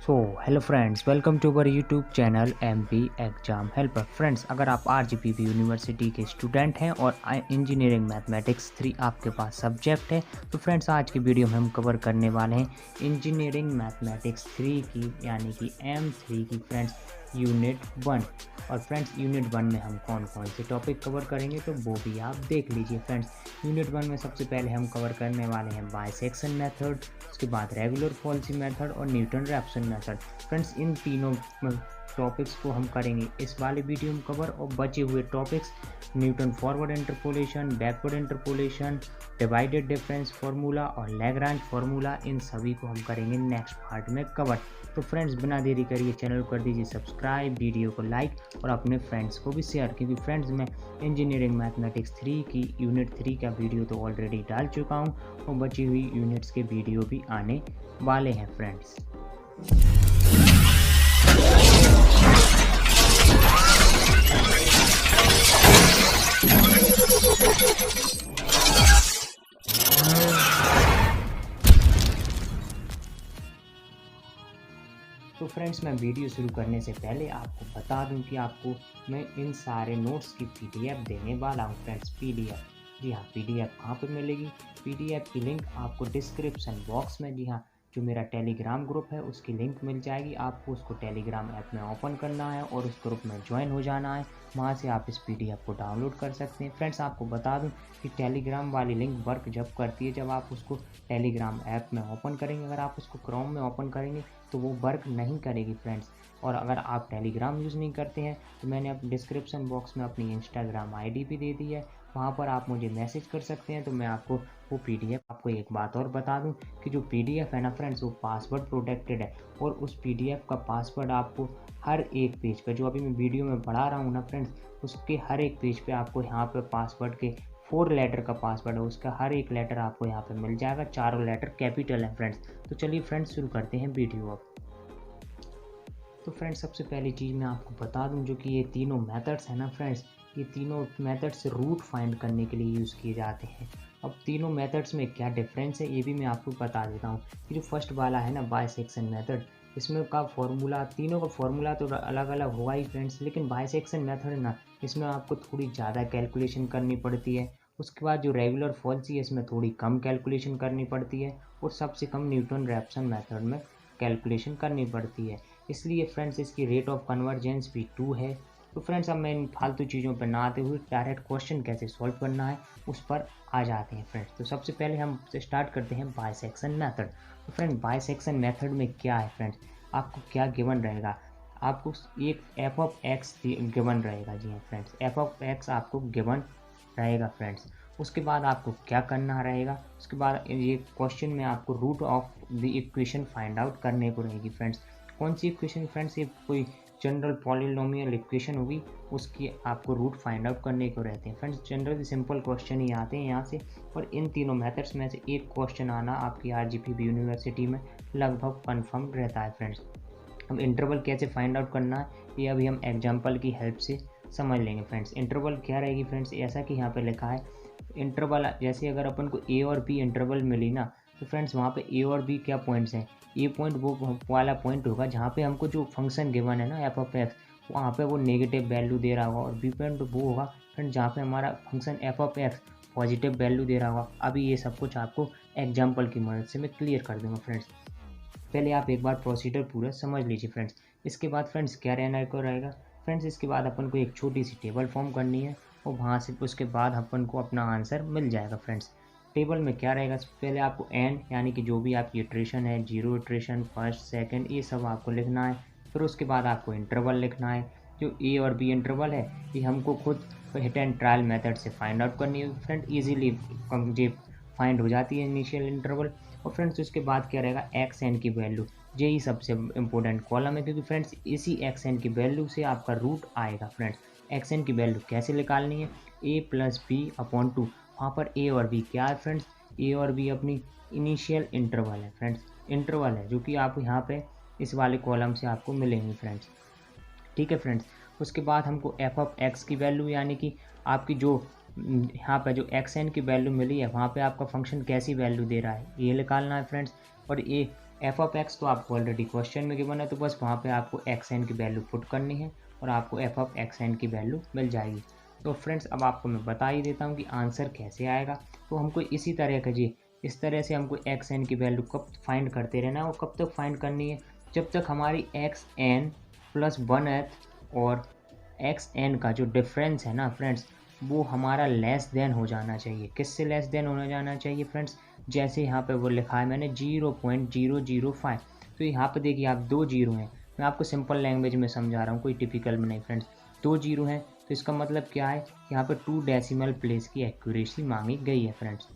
So hello friends, welcome to our YouTube channel MP exam helper. Friends, अगर आप RGPV university के student हैं और इंजीनियरिंग मैथमेटिक्स 3 आपके पास सब्जेक्ट है, तो फ्रेंड्स आज की वीडियो में हम कवर करने वाले हैं इंजीनियरिंग मैथमेटिक्स 3 की यानी कि M3 की फ्रेंड्स यूनिट 1। और फ्रेंड्स यूनिट 1 में हम कौन कौन से टॉपिक कवर करेंगे तो वो भी आप देख लीजिए। फ्रेंड्स यूनिट 1 में सबसे पहले हम कवर करने वाले हैं बाइसेक्शन मेथड, उसके बाद रेगुलर फॉल्सी मेथड और न्यूटन रैप्सन मेथड। फ्रेंड्स इन तीनों टॉपिक्स को हम करेंगे इस वाले वीडियो में कवर, और बचे हुए topics Newton forward interpolation, backward interpolation, divided difference formula और लैग्रांज फार्मूला, इन सभी को हम करेंगे नेक्स्ट पार्ट में कवर। तो फ्रेंड्स बिना देरी करिए चैनल को कर दीजिए सब्सक्राइब, वीडियो को लाइक और अपने फ्रेंड्स को भी शेयर, क्योंकि फ्रेंड्स मैं इंजीनियरिंग मैथमेटिक्स 3 की यूनिट 3 का वीडियो तो ऑलरेडी डाल चुका हूँ और बची हुई यूनिट्स के वीडियो भी आने वाले हैं फ्रेंड्स। तो फ्रेंड्स मैं वीडियो शुरू करने से पहले आपको बता दूं कि आपको मैं इन सारे नोट्स की पीडीएफ देने वाला हूं फ्रेंड्स। पीडीएफ, जी हाँ, पीडीएफ कहाँ पे मिलेगी? पीडीएफ की लिंक आपको डिस्क्रिप्शन बॉक्स में, जी हाँ, जो मेरा टेलीग्राम ग्रुप है उसकी लिंक मिल जाएगी। आपको उसको टेलीग्राम ऐप में ओपन करना है और उस ग्रुप में ज्वाइन हो जाना है। वहाँ से आप इस पीडीएफ को डाउनलोड कर सकते हैं। फ्रेंड्स आपको बता दूं कि टेलीग्राम वाली लिंक वर्क जब करती है जब आप उसको टेलीग्राम ऐप में ओपन करेंगे। अगर आप उसको क्रोम में ओपन करेंगे तो वो वर्क नहीं करेगी फ्रेंड्स। और अगर आप टेलीग्राम यूज़ नहीं करते हैं तो मैंने अब डिस्क्रिप्शन बॉक्स में अपनी इंस्टाग्राम आईडी भी दे दी है, वहाँ पर आप मुझे मैसेज कर सकते हैं तो मैं आपको वो पीडीएफ, आपको एक बात और बता दूं कि जो पीडीएफ है ना फ्रेंड्स वो पासवर्ड प्रोटेक्टेड है, और उस पीडीएफ का पासवर्ड आपको हर एक पेज पे, जो अभी मैं वीडियो में पढ़ा रहा हूँ ना फ्रेंड्स, उसके हर एक पेज पे आपको यहाँ पे पासवर्ड के 4 लेटर का पासवर्ड है, उसका हर एक लेटर आपको यहाँ पे मिल जाएगा। चारों लेटर कैपिटल है फ्रेंड्स। तो चलिए फ्रेंड्स शुरू करते हैं वीडियो अब। तो फ्रेंड्स सबसे पहली चीज़ मैं आपको बता दूं जो कि ये तीनों मेथड्स हैं ना फ्रेंड्स, ये तीनों मेथड्स रूट फाइंड करने के लिए यूज़ किए जाते हैं। अब तीनों मेथड्स में क्या डिफरेंस है ये भी मैं आपको बता देता हूँ। कि जो फर्स्ट वाला है ना बाइसेक्शन मेथड, इसमें का फॉर्मूला, तीनों का फॉर्मूला तो अलग अलग होगा ही फ्रेंड्स, लेकिन बाइसेक्शन मेथड है ना, इसमें आपको थोड़ी ज़्यादा कैलकुलेशन करनी पड़ती है। उसके बाद जो रेगुलर फॉल्सी है इसमें थोड़ी कम कैलकुलेशन करनी पड़ती है, और सबसे कम न्यूटन रैप्सन मेथड में कैलकुलेशन करनी पड़ती है। इसलिए फ्रेंड्स इसकी रेट ऑफ कन्वर्जेंस भी 2 है। तो फ्रेंड्स अब मैं इन फालतू चीज़ों पर ना आते हुए डायरेक्ट क्वेश्चन कैसे सॉल्व करना है उस पर आ जाते हैं फ्रेंड्स। तो सबसे पहले हम स्टार्ट करते हैं बाइसेक्शन मेथड। तो फ्रेंड बाइसेक्शन मेथड में क्या है फ्रेंड्स, आपको क्या गिवन रहेगा? आपको एक एफ ऑफ एक्स गिवन रहेगा। जी हाँ फ्रेंड्स, एफ ऑफ एक्स आपको गिवन रहेगा फ्रेंड्स। उसके बाद आपको क्या करना रहेगा? उसके बाद ये क्वेश्चन में आपको root of the equation find out करने को रहेगी फ्रेंड्स। कौन सी इक्वेशन फ्रेंड्स? ये कोई जनरल पॉलिनोमियल इक्वेशन होगी, उसकी आपको रूट फाइंड आउट करने को रहते हैं फ्रेंड्स। जनरली सिंपल क्वेश्चन ही आते हैं यहाँ से, और इन तीनों मेथड्स में से एक क्वेश्चन आना आपकी आरजीपीवी यूनिवर्सिटी में लगभग कन्फर्म रहता है फ्रेंड्स। अब इंटरवल कैसे फाइंड आउट करना है ये अभी हम एग्जाम्पल की हेल्प से समझ लेंगे फ्रेंड्स। इंटरवल क्या रहेगी फ्रेंड्स, ऐसा कि यहाँ पे लिखा है इंटरवल, जैसे अगर अपन को ए और बी इंटरवल मिली ना, तो फ्रेंड्स वहाँ पे ए और बी क्या पॉइंट्स हैं? ए पॉइंट वो वाला पॉइंट होगा जहाँ पे हमको जो फंक्शन गिवन है ना एफ ऑफ एक्स, वहाँ पे वो नेगेटिव वैल्यू दे रहा होगा, और बी पॉइंट वो होगा फ्रेंड जहाँ पे हमारा function F of X positive value दे रहा होगा। अभी ये सब कुछ आपको एग्जाम्पल की मदद से मैं क्लियर कर दूँगा फ्रेंड्स। पहले आप एक बार प्रोसीजर पूरा समझ लीजिए फ्रेंड्स। इसके बाद फ्रेंड्स क्या रहना को रहेगा फ्रेंड्स, इसके बाद अपन को एक छोटी सी टेबल फॉर्म करनी है, और वहाँ से उसके बाद अपन को अपना आंसर मिल जाएगा फ्रेंड्स। टेबल में क्या रहेगा, पहले आपको एन यानी कि जो भी आपकी इटरेशन है, 0 इटरेशन, फर्स्ट, सेकंड, ये सब आपको लिखना है। फिर उसके बाद आपको इंटरवल लिखना है। जो ए और बी इंटरवल है ये हमको खुद हिट एंड ट्रायल मेथड से फाइंड आउट करनी है फ्रेंड, ईजिली फाइंड हो जाती है इनिशियल इंटरवल। और फ्रेंड्स उसके बाद क्या रहेगा, एक्स एन की वैल्यू, यही सबसे इंपॉर्टेंट कॉलम है, क्योंकि फ्रेंड्स इसी एक्स एन की वैल्यू से आपका रूट आएगा फ्रेंड्स। एक्स एन की वैल्यू कैसे निकालनी है, ए प्लस बी अपॉन 2, वहाँ पर ए और बी क्या है फ्रेंड्स, ए और बी अपनी इनिशियल इंटरवल है फ्रेंड्स, इंटरवल है जो कि आप यहाँ पे इस वाले कॉलम से आपको मिलेंगे फ्रेंड्स। ठीक है फ्रेंड्स, उसके बाद हमको एफ ऑफ एक्स की वैल्यू यानी कि आपकी जो यहाँ पे जो एक्स एन की वैल्यू मिली है वहाँ पे आपका फंक्शन कैसी वैल्यू दे रहा है ये निकालना है फ्रेंड्स। और ये एफ ऑफ एक्स तो आपको ऑलरेडी क्वेश्चन में गिवन है, तो बस वहाँ पे आपको एक्स एन की वैल्यू पुट करनी है और आपको एफ ऑफ एक्स एन की वैल्यू मिल जाएगी। तो फ्रेंड्स अब आपको मैं बता ही देता हूँ कि आंसर कैसे आएगा। तो हमको इसी तरह का जी इस तरह से हमको एक्स एन की वैल्यू कब फाइंड करते रहना है और कब तक फाइंड करनी है, जब तक हमारी एक्स एन प्लस 1th और एक्स एन का जो डिफरेंस है ना फ्रेंड्स, वो हमारा लेस देन हो जाना चाहिए। किससे लेस देन होना जाना चाहिए फ्रेंड्स, जैसे यहाँ पे वो लिखा है मैंने 0.005। तो यहाँ पे देखिए आप 2 जीरो हैं, मैं आपको सिंपल लैंग्वेज में समझा रहा हूँ, कोई टिपिकल में नहीं फ्रेंड्स। 2 जीरो हैं तो इसका मतलब क्या है, यहाँ पे 2 डेसिमल प्लेस की एक्यूरेसी मांगी गई है फ्रेंड्स।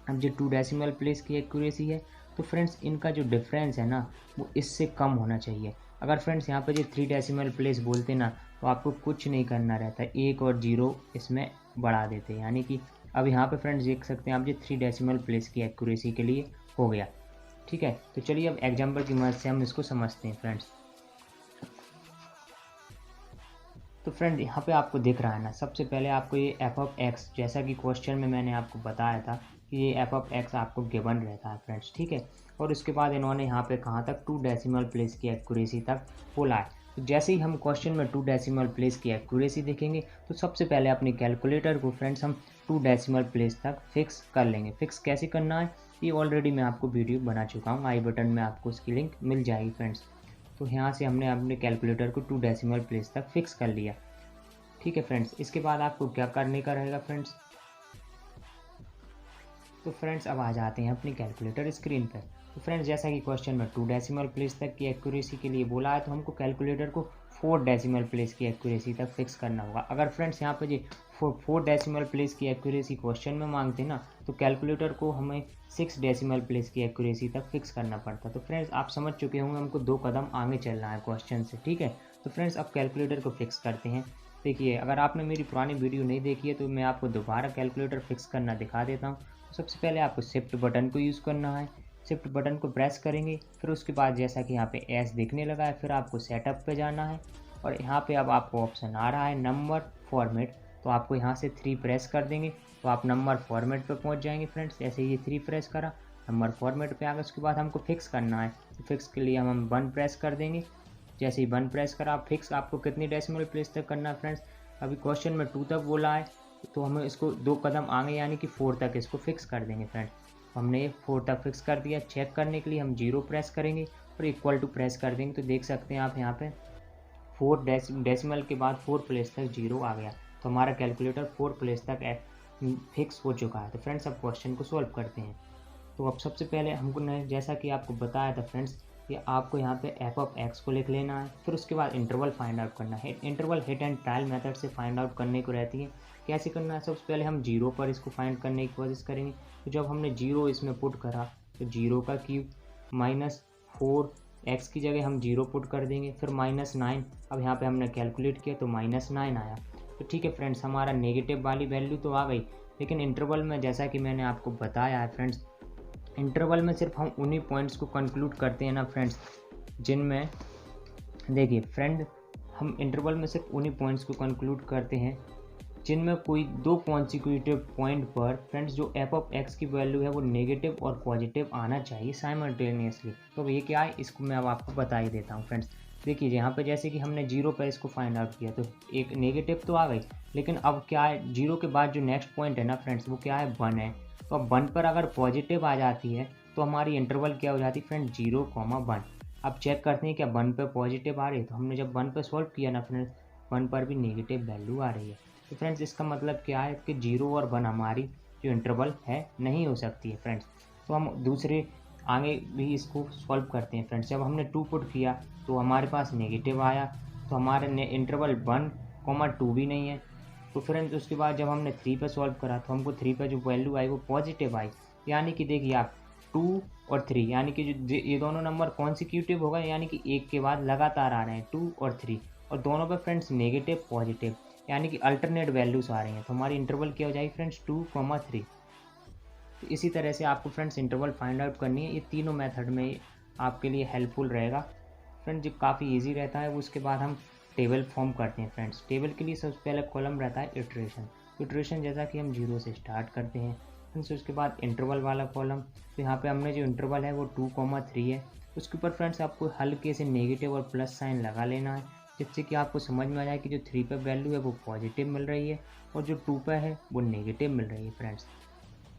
अब जो 2 डेसिमल प्लेस की एक्यूरेसी है तो फ्रेंड्स इनका जो डिफरेंस है ना वो इससे कम होना चाहिए। अगर फ्रेंड्स यहाँ पे जो 3 डेसिमल प्लेस बोलते ना तो आपको कुछ नहीं करना रहता, 1 और 0 इसमें बढ़ा देते, यानी कि अब यहाँ पे फ्रेंड्स देख सकते हैं आप, ये 3 डेसिमल प्लेस की एक्यूरेसी के लिए हो गया। ठीक है, तो चलिए अब एग्जाम्पल की मदद से हम इसको समझते हैं फ्रेंड्स। तो फ्रेंड यहाँ पे आपको दिख रहा है ना, सबसे पहले आपको ये एफ ऑफ एक्स, जैसा कि क्वेश्चन में मैंने आपको बताया था कि ये एफ ऑफ एक्स आपको गिवन रहता है फ्रेंड्स। ठीक है, और उसके बाद इन्होंने यहाँ पे कहाँ तक 2 डेसिमल प्लेस की एक्यूरेसी तक बोला है। तो जैसे ही हम क्वेश्चन में 2 डेसिमल प्लेस की एक्यूरेसी देखेंगे तो सबसे पहले अपनी कैलकुलेटर को फ्रेंड्स हम 2 डेसिमल प्लेस तक फिक्स कर लेंगे। फिक्स कैसे करना है ये ऑलरेडी मैं आपको वीडियो बना चुका हूँ, आई बटन में आपको उसकी लिंक मिल जाएगी फ्रेंड्स। तो यहाँ से हमने अपने कैलकुलेटर को 2 डेसिमल प्लेस तक फिक्स कर लिया। ठीक है फ्रेंड्स, इसके बाद आपको क्या करने का रहेगा फ्रेंड्स, तो फ्रेंड्स अब आ जाते हैं अपनी कैलकुलेटर स्क्रीन पर। तो फ्रेंड्स जैसा कि क्वेश्चन में 2 डेसिमल प्लेस तक की एक्यूरेसी के लिए बोला है, तो हमको कैलकुलेटर को 4 डेसिमल प्लेस की एक्यूरेसी तक फिक्स करना होगा। अगर फ्रेंड्स यहाँ पे जी 4 डेसिमल प्लेस की एक्यूरेसी क्वेश्चन में मांगते ना, तो कैलकुलेटर को हमें 6 डेसिमल प्लेस की एक्यूरेसी तक फिक्स करना पड़ता। तो फ्रेंड्स आप समझ चुके होंगे हमको 2 कदम आगे चलना है क्वेश्चन से। ठीक है, तो फ्रेंड्स अब कैलकुलेटर को फिक्स करते हैं। देखिए अगर आपने मेरी पुरानी वीडियो नहीं देखी है तो मैं आपको दोबारा कैलकुलेटर फिक्स करना दिखा देता हूँ। तो सबसे पहले आपको शिफ्ट बटन को यूज़ करना है, शिफ्ट बटन को प्रेस करेंगे, फिर उसके बाद जैसा कि यहाँ पे एस दिखने लगा है, फिर आपको सेटअप पे जाना है और यहाँ पे अब आपको ऑप्शन आ रहा है नंबर फॉर्मेट, तो आपको यहाँ से 3 प्रेस कर देंगे तो आप नंबर फॉर्मेट पे पहुँच जाएंगे फ्रेंड्स। जैसे ये 3 प्रेस करा, नंबर फॉर्मेट पे आ गया। उसके बाद हमको फिक्स करना है, तो फिक्स के लिए हम 1 प्रेस कर देंगे। जैसे ही 1 प्रेस करा, आप फिक्स आपको कितनी डेसिमल प्लेस तक करना है फ्रेंड्स, अभी क्वेश्चन में 2 तक बोला है तो हमें इसको 2 कदम आगे यानी कि 4 तक इसको फिक्स कर देंगे फ्रेंड्स। हमने 4 तक फिक्स कर दिया। चेक करने के लिए हम 0 प्रेस करेंगे और इक्वल टू प्रेस कर देंगे, तो देख सकते हैं आप यहाँ पे 4 डेसिमल के बाद 4 प्लेस तक 0 आ गया, तो हमारा कैलकुलेटर 4 प्लेस तक फिक्स हो चुका है। तो फ्रेंड्स अब क्वेश्चन को सॉल्व करते हैं। तो अब सबसे पहले हमको ने जैसा कि आपको बताया था फ्रेंड्स कि आपको यहाँ पे एफ ऑफ एक्स को लिख लेना है, फिर उसके बाद इंटरवल फाइंड आउट करना है। Interval hit and trial method से फाइंड आउट करने को रहती है। कैसे करना है, सबसे पहले हम 0 पर इसको फाइंड करने की कोशिश करेंगे। तो जब हमने 0 इसमें पुट करा तो 0 का क्यूब माइनस 4 एक्स की जगह हम 0 पुट कर देंगे, फिर -9। अब यहाँ पे हमने कैलकुलेट किया तो -9 आया। तो ठीक है फ्रेंड्स, हमारा नेगेटिव वाली वैल्यू तो आ गई, लेकिन इंटरवल में जैसा कि मैंने आपको बताया है फ्रेंड्स, इंटरवल में सिर्फ हम उन्हीं पॉइंट्स को कंक्लूड करते हैं ना फ्रेंड्स जिनमें, देखिए फ्रेंड हम इंटरवल में सिर्फ उन्हीं पॉइंट्स को कंक्लूड करते हैं जिनमें कोई 2 कॉन्सिक्यूटिव पॉइंट पर फ्रेंड्स जो एफ ऑफ एक्स की वैल्यू है वो नेगेटिव और पॉजिटिव आना चाहिए साइमल्टेनियसली। तो ये क्या है, इसको मैं अब आपको बता ही देता हूँ फ्रेंड्स। देखिए यहाँ पे जैसे कि हमने 0 पर इसको फाइंड आउट किया तो एक नेगेटिव तो आ गई, लेकिन अब क्या है 0 के बाद जो नेक्स्ट पॉइंट है ना फ्रेंड्स वो क्या है, 1 है। तो अब 1 पर अगर पॉजिटिव आ जाती है तो हमारी इंटरवल क्या हो जाती है फ्रेंड, 0,1। अब चेक करते हैं क्या 1 पे पॉजिटिव आ रही है, तो हमने जब 1 पे सॉल्व किया ना फ्रेंड्स 1 पर भी नेगेटिव वैल्यू आ रही है। तो फ्रेंड्स इसका मतलब क्या है कि 0 और 1 हमारी जो इंटरवल है नहीं हो सकती है फ्रेंड्स। तो हम दूसरे आगे भी इसको सॉल्व करते हैं फ्रेंड्स। जब हमने 2 पुट किया तो हमारे पास नेगेटिव आया, तो हमारे इंटरवल 1,2 भी नहीं है। तो फ्रेंड्स उसके बाद जब हमने 3 पे सॉल्व करा तो हमको 3 पे जो वैल्यू आई वो पॉजिटिव आई, यानी कि देखिए आप 2 और 3 यानी कि जो ये दोनों नंबर कॉन्सिक्यूटिव हो गए, यानी कि एक के बाद लगातार आ रहे हैं 2 और 3, और दोनों पे फ्रेंड्स नेगेटिव पॉजिटिव यानी कि अल्टरनेट वैल्यूज आ रही हैं। तो हमारी इंटरवल क्या हो जाएगी फ्रेंड्स, 2,3। तो इसी तरह से आपको फ्रेंड्स इंटरवल फाइंड आउट करनी है। ये तीनों मेथड में आपके लिए हेल्पफुल रहेगा फ्रेंड्स, जो काफ़ी इजी रहता है। उसके बाद हम टेबल फॉर्म करते हैं फ्रेंड्स। टेबल के लिए सबसे पहले कॉलम रहता है इटरेशन। इटरेशन जैसा कि हम 0 से स्टार्ट करते हैं, फ्रेंड्स उसके बाद इंटरवल वाला कॉलम, तो यहाँ पे हमने जो इंटरवल है वो 2,3 है, उसके ऊपर फ्रेंड्स आपको हल्के से नेगेटिव और प्लस साइन लगा लेना है, जिससे कि आपको समझ में आ जाए कि जो 3 पे वैल्यू है वो पॉजिटिव मिल रही है और जो 2 पे है वो नेगेटिव मिल रही है फ्रेंड्स।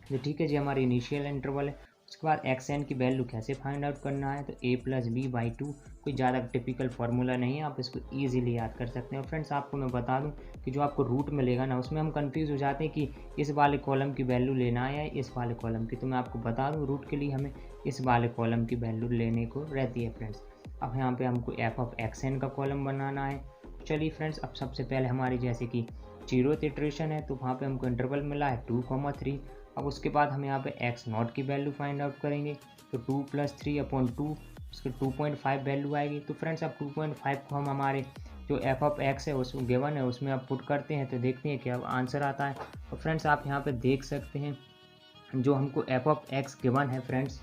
तो ठीक है जी, हमारी इनिशियल इंटरवल है। उसके बाद एक्स एन की वैल्यू कैसे फाइंड आउट करना है, तो ए प्लस बी बाई 2, कोई ज़्यादा टिपिकल फार्मूला नहीं है, आप इसको ईजिली याद कर सकते हैं। और फ्रेंड्स आपको मैं बता दूं कि जो आपको रूट मिलेगा ना, उसमें हम कंफ्यूज हो जाते हैं कि इस वाले कॉलम की वैल्यू लेना है या इस वाले कॉलम की, तो मैं आपको बता दूँ रूट के लिए हमें इस वाले कॉलम की वैल्यू लेने को रहती है फ्रेंड्स। अब यहाँ पर हमको एफ ऑफ एक्स एन का कॉलम बनाना है। चलिए फ्रेंड्स, अब सबसे पहले हमारी जैसे कि 0th इटरेशन है, तो वहाँ पे हमको इंटरवल मिला है 2,3। अब उसके बाद हम यहाँ पे एक्स नॉट की वैल्यू फाइंड आउट करेंगे, तो 2 + 3/2, उसके 2.5 वैल्यू आएगी। तो फ्रेंड्स अब 2.5 को हम हमारे जो एफ ऑफ एक्स है उस गिवन है उसमें अब पुट करते हैं, तो देखते हैं क्या आंसर आता है। तो फ्रेंड्स आप यहाँ पे देख सकते हैं जो हमको एफ ऑफ एक्स गिवन है फ्रेंड्स,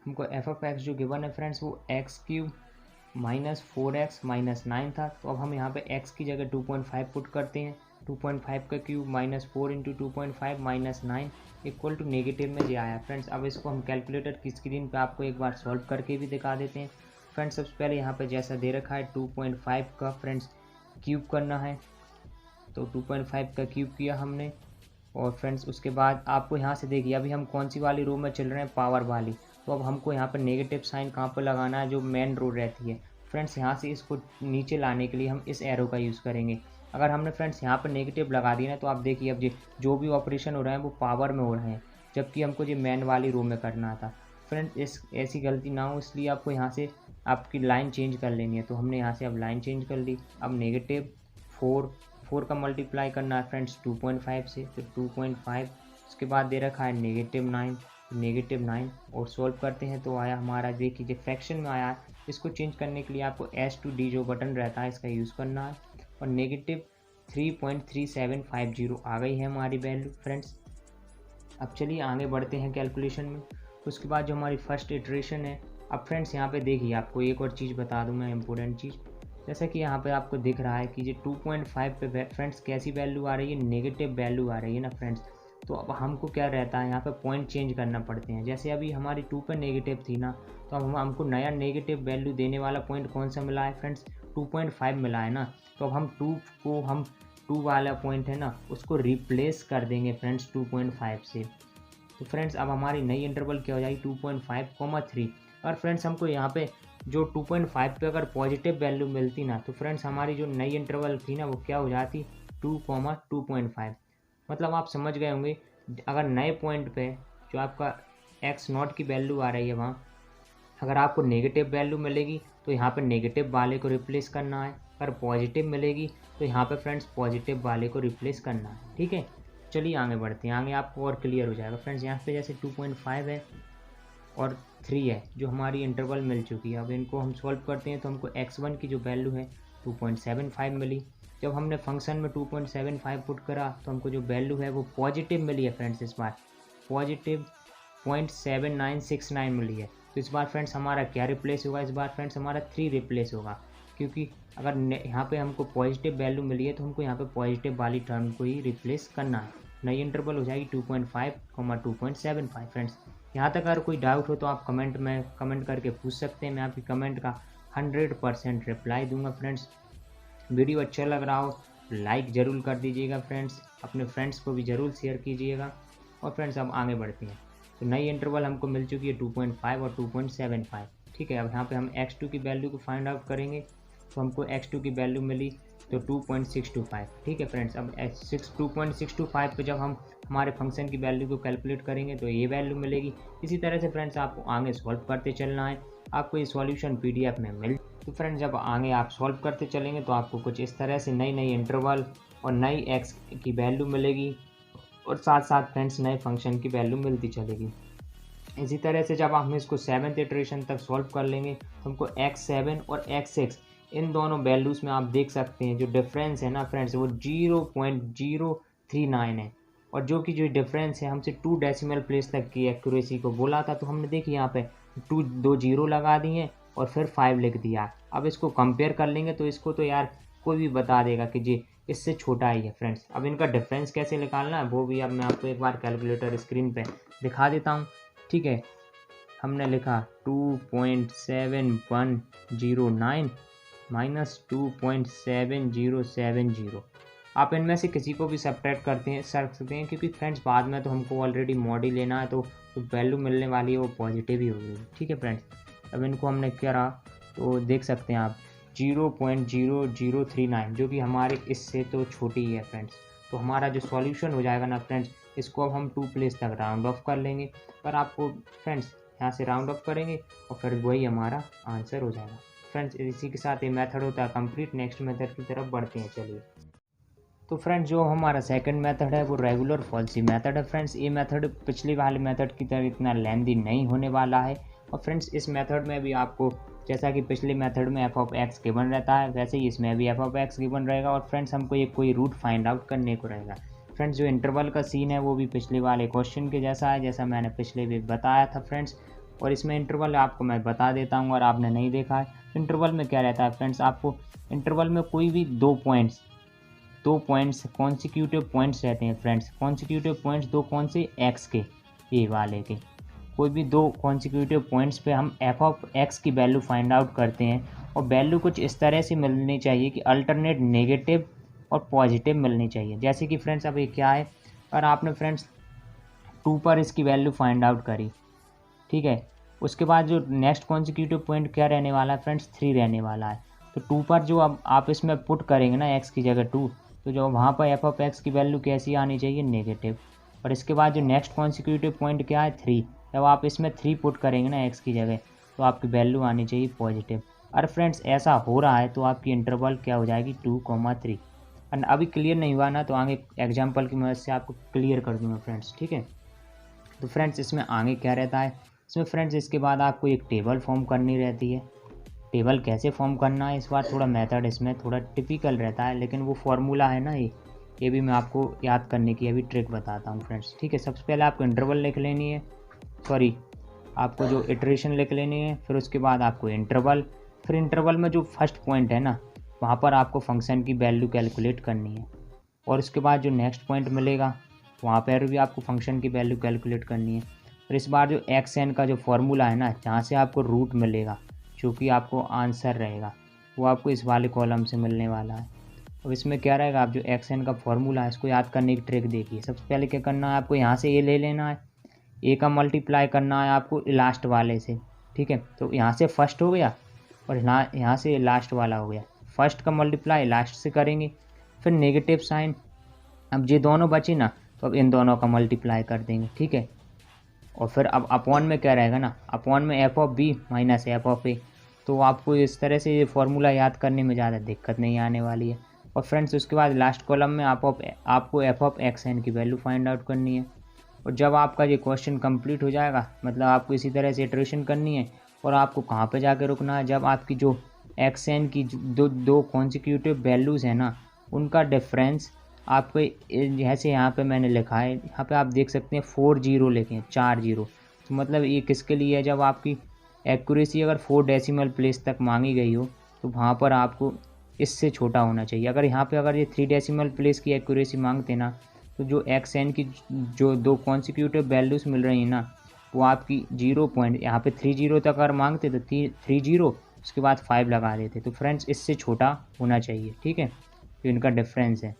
हमको एफ ऑफ एक्स जो गिवन है फ्रेंड्स वो x³ - 4x - 9 था। तो अब हम यहाँ पे x की जगह 2.5 पुट करते हैं, 2.5 का क्यूब -4 × 2.5 - 9 इक्वल टू नेगेटिव में जो आया फ्रेंड्स। अब इसको हम कैलकुलेटर की स्क्रीन पे आपको एक बार सॉल्व करके भी दिखा देते हैं फ्रेंड्स। सबसे पहले यहाँ पे जैसा दे रखा है 2.5 का फ्रेंड्स क्यूब करना है, तो 2.5 का क्यूब किया हमने। और फ्रेंड्स उसके बाद आपको यहाँ से देखिए अभी हम कौन सी वाली रो में चल रहे हैं, पावर वाली। तो अब हमको यहाँ पर नेगेटिव साइन कहाँ पर लगाना है, जो मेन रो रहती है फ्रेंड्स, यहाँ से इसको नीचे लाने के लिए हम इस एरो का यूज़ करेंगे। अगर हमने फ्रेंड्स यहाँ पर नेगेटिव लगा दिया ना, तो आप देखिए अब जो भी ऑपरेशन हो रहे हैं वो पावर में हो रहे हैं, जबकि हमको ये मेन वाली रो में करना था फ्रेंड्स। इस ऐसी गलती ना हो इसलिए आपको यहाँ से आपकी लाइन चेंज कर लेनी है। तो हमने यहाँ से अब लाइन चेंज कर ली। अब -4 का मल्टीप्लाई करना है फ्रेंड्स 2.5 से, तो 2.5, उसके बाद दे रखा है -9 और सॉल्व करते हैं तो आया हमारा, देखिए फ्रैक्शन में आया है। इसको चेंज करने के लिए आपको S2D जो बटन रहता है इसका यूज़ करना है, और -3.3750 आ गई है हमारी वैल्यू फ्रेंड्स। अब चलिए आगे बढ़ते हैं कैलकुलेशन में। उसके बाद जो हमारी फर्स्ट इटरेशन है, अब फ्रेंड्स यहाँ पे देखिए आपको एक और चीज़ बता दूँ मैं, इम्पोर्टेंट चीज़, जैसा कि यहाँ पे आपको दिख रहा है कि ये 2.5 पे फ्रेंड्स कैसी वैल्यू आ रही है, नेगेटिव वैल्यू आ रही है ना फ्रेंड्स। तो अब हमको क्या रहता है यहाँ पे पॉइंट चेंज करना पड़ते हैं। जैसे अभी हमारी 2 पे नेगेटिव थी ना, तो अब हमको नया नेगेटिव वैल्यू देने वाला पॉइंट कौन सा मिला है फ्रेंड्स, 2.5 मिला है ना। तो अब हम 2 वाला पॉइंट है ना उसको रिप्लेस कर देंगे फ्रेंड्स 2.5 से। तो फ्रेंड्स अब हमारी नई इंटरवल क्या हो जाएगी 2.5, 3। और फ्रेंड्स हमको यहाँ पे जो 2.5 पे अगर पॉजिटिव वैल्यू मिलती ना, तो फ्रेंड्स हमारी जो नई इंटरवल थी ना वो क्या हो जाती 2,2.5। मतलब आप समझ गए होंगे, अगर नए पॉइंट पे जो आपका एक्स नॉट की वैल्यू आ रही है वहाँ अगर आपको नेगेटिव वैल्यू मिलेगी तो यहाँ पे नेगेटिव वाले को रिप्लेस करना है, अगर पॉजिटिव मिलेगी तो यहाँ पे फ्रेंड्स पॉजिटिव वाले को रिप्लेस करना है। ठीक है, चलिए आगे बढ़ते हैं, आगे आपको और क्लियर हो जाएगा फ्रेंड्स। यहाँ पे जैसे 2.5 है और 3 है जो हमारी इंटरवल मिल चुकी है। अब इनको हम सॉल्व करते हैं तो हमको x1 की जो वैल्यू है 2.75 मिली। जब हमने फंक्शन में 2.75 पुट करा तो हमको जो वैल्यू है वो पॉजिटिव मिली है फ्रेंड्स, इस बार पॉजिटिव 0.7969 मिली है। तो इस बार फ्रेंड्स हमारा क्या रिप्लेस होगा, इस बार फ्रेंड्स हमारा 3 रिप्लेस होगा, क्योंकि अगर यहाँ पे हमको पॉजिटिव वैल्यू मिली है तो हमको यहाँ पे पॉजिटिव वाली टर्म को ही रिप्लेस करना है। नई इंटरवल हो जाएगी 2.5, 2.75 फ्रेंड्स। यहाँ तक अगर कोई डाउट हो तो आप कमेंट करके पूछ सकते हैं, मैं आपकी कमेंट का 100% रिप्लाई दूंगा फ्रेंड्स। वीडियो अच्छा लग रहा हो लाइक ज़रूर कर दीजिएगा फ्रेंड्स, अपने फ्रेंड्स को भी ज़रूर शेयर कीजिएगा। और फ्रेंड्स अब आगे बढ़ते हैं, तो नई इंटरवल हमको मिल चुकी है 2.5 और 2.75। ठीक है, अब यहाँ पे हम x2 की वैल्यू को फाइंड आउट करेंगे, तो हमको x2 की वैल्यू मिली तो 2.625। ठीक है फ्रेंड्स, अब 2.625 पे जब हम हमारे फंक्शन की वैल्यू को कैलकुलेट करेंगे तो ये वैल्यू मिलेगी। इसी तरह से फ्रेंड्स आपको आगे सॉल्व करते चलना है, आपको ये सॉल्यूशन PDF में मिल। तो फ्रेंड्स जब आगे आप सॉल्व करते चलेंगे तो आपको कुछ इस तरह से नई इंटरवल और नई x की वैल्यू मिलेगी, और साथ साथ फ्रेंड्स नए फंक्शन की वैल्यू मिलती चलेगी। इसी तरह से जब हम इसको 7th इटरेशन तक सॉल्व कर लेंगे तो हमको x7 और x6 इन दोनों वैल्यूज़ में आप देख सकते हैं जो डिफरेंस है ना फ्रेंड्स वो 0.039 है, और जो कि डिफरेंस है हमसे 2 डेसिमल प्लेस तक की एक्यूरेसी को बोला था। तो हमने देखिए यहाँ पे 2 0 लगा दिए और फिर 5 लिख दिया। अब इसको कंपेयर कर लेंगे तो इसको तो यार कोई भी बता देगा कि जी इससे छोटा ही है फ्रेंड्स। अब इनका डिफरेंस कैसे निकालना है वो भी अब मैं आपको एक बार कैलकुलेटर स्क्रीन पे दिखा देता हूँ। ठीक है, हमने लिखा 2.7109 माइनस 2.7070। आप इनमें से किसी को भी सब्ट्रैक्ट कर सकते हैं, क्योंकि फ्रेंड्स बाद में तो हमको ऑलरेडी मॉड ही लेना है, तो वैल्यू मिलने वाली है वो पॉजिटिव ही होगी। ठीक है फ्रेंड्स, अब इनको हमने करा तो देख सकते हैं आप 0.0039, जो कि हमारे इससे तो छोटी ही है फ्रेंड्स। तो हमारा जो सॉल्यूशन हो जाएगा ना फ्रेंड्स, इसको अब हम 2 प्लेस तक राउंड ऑफ कर लेंगे। पर आपको फ्रेंड्स यहाँ से राउंड ऑफ करेंगे और फिर वही हमारा आंसर हो जाएगा फ्रेंड्स। इसी के साथ ये मेथड होता है कंप्लीट। नेक्स्ट मेथड की तरफ बढ़ते हैं, चलिए। तो फ्रेंड्स जो हमारा सेकंड मेथड है वो रेगुलर फॉल्सी मेथड है फ्रेंड्स। ये मेथड पिछले वाले मेथड की तरह इतना लेंदी नहीं होने वाला है। और फ्रेंड्स इस मेथड में भी आपको जैसा कि पिछले मेथड में एफ ऑफ एक्स गिवन रहता है, वैसे ही इसमें भी एफ ऑफ एक्स गिवन रहेगा। और फ्रेंड्स हमको ये कोई रूट फाइंड आउट करने को रहेगा। फ्रेंड्स जो इंटरवल का सीन है वो भी पिछले वाले क्वेश्चन के जैसा है, जैसा मैंने पिछले भी बताया था फ्रेंड्स। और इसमें इंटरवल आपको मैं बता देता हूँ, और आपने नहीं देखा है। इंटरवल में क्या रहता है फ्रेंड्स, आपको इंटरवल में कोई भी दो पॉइंट्स कॉन्सिक्यूटिव पॉइंट्स रहते हैं फ्रेंड्स। कॉन्सिक्यूटिव पॉइंट्स दो कौन से, एक्स के, ए वाले के। कोई भी दो कॉन्सिक्यूटिव पॉइंट्स पे हम एफ ऑफ एक्स की वैल्यू फाइंड आउट करते हैं, और वैल्यू कुछ इस तरह से मिलनी चाहिए कि अल्टरनेट नेगेटिव और पॉजिटिव मिलनी चाहिए। जैसे कि फ्रेंड्स अब ये क्या है, और आपने फ्रेंड्स 2 पर इसकी वैल्यू फाइंड आउट करी, ठीक है। उसके बाद जो नेक्स्ट कॉन्सिक्यूटिव पॉइंट क्या रहने वाला है फ्रेंड्स, 3 रहने वाला है। तो 2 पर जो अब आप इसमें पुट करेंगे ना एक्स की जगह 2, तो जो वहाँ पर एफ ऑफ एक्स की वैल्यू कैसी आनी चाहिए, नेगेटिव। और इसके बाद जो नेक्स्ट कॉन्सिक्यूटिव पॉइंट क्या है, 3। जब आप इसमें 3 पुट करेंगे ना एक्स की जगह, तो आपकी वैल्यू आनी चाहिए पॉजिटिव। और फ्रेंड्स ऐसा हो रहा है तो आपकी इंटरवल क्या हो जाएगी, 2,3। और अभी क्लियर नहीं हुआ ना, तो आगे एग्जाम्पल की मदद से आपको क्लियर कर दूँगा फ्रेंड्स, ठीक है। तो फ्रेंड्स इसमें आगे क्या रहता है, इसमें फ्रेंड्स इसके बाद आपको एक टेबल फॉर्म करनी रहती है। टेबल कैसे फॉर्म करना है, इस बार थोड़ा मेथड इसमें थोड़ा टिपिकल रहता है, लेकिन वो फार्मूला है ना ये भी मैं आपको याद करने की अभी ट्रिक बताता हूँ फ्रेंड्स, ठीक है। सबसे पहले आपको इंटरवल लिख लेनी है, आपको जो इटरेशन लिख लेनी है, फिर उसके बाद आपको इंटरवल, फिर इंटरवल में जो फर्स्ट पॉइंट है ना, वहाँ पर आपको फंक्शन की वैल्यू कैलकुलेट करनी है। और उसके बाद जो नेक्स्ट पॉइंट मिलेगा वहाँ पर भी आपको फंक्शन की वैल्यू कैलकुलेट करनी है। फिर इस बार जो एक्स एन का जो फॉर्मूला है ना, जहाँ से आपको रूट मिलेगा जो कि आपको आंसर रहेगा, वो आपको इस वाले कॉलम से मिलने वाला है। अब इसमें क्या रहेगा, आप जो एक्स एन का फॉर्मूला है इसको याद करने की ट्रिक देखिए। सबसे पहले क्या करना है, आपको यहाँ से ए ले लेना है, ए का मल्टीप्लाई करना है आपको लास्ट वाले से, ठीक है। तो यहाँ से फर्स्ट हो गया और यहाँ से लास्ट वाला हो गया। फर्स्ट का मल्टीप्लाई लास्ट से करेंगे, फिर नेगेटिव साइन। अब ये दोनों बची ना, तो अब इन दोनों का मल्टीप्लाई कर देंगे, ठीक है। और फिर अब अपॉन में क्या रहेगा ना, अपॉन में F of B minus F of A. तो आपको इस तरह से ये फार्मूला याद करने में ज़्यादा दिक्कत नहीं आने वाली है। और फ्रेंड्स उसके बाद लास्ट कॉलम में आपको एफ ऑफ एक्स एन की वैल्यू फाइंड आउट करनी है। और जब आपका ये क्वेश्चन कंप्लीट हो जाएगा, मतलब आपको इसी तरह से इटरेशन करनी है। और आपको कहाँ पे जाके रुकना है, जब आपकी जो एक्स एन की दो कॉन्सिक्यूटिव वैल्यूज़ हैं ना, उनका डिफरेंस आपको जैसे यहाँ पे मैंने लिखा है, यहाँ पे आप देख सकते हैं 4 0 लिखे हैं, 4 0। तो मतलब ये किसके लिए है, जब आपकी एक्यूरेसी अगर 4 डेसिमल प्लेस तक मांगी गई हो, तो वहाँ पर आपको इससे छोटा होना चाहिए। अगर यहाँ पे अगर ये 3 डेसिमल प्लेस की एक्यूरेसी मांगते ना, तो जो एक्स एन की जो दो कॉन्सिक्यूटिव वैल्यूज़ मिल रही हैं ना, वो आपकी 0 पॉइंट यहाँ पे 3 0 तक अगर मांगते तो 3 0 उसके बाद 5 लगा देते। तो फ्रेंड्स इससे छोटा होना चाहिए, ठीक है। तो इनका डिफरेंस है,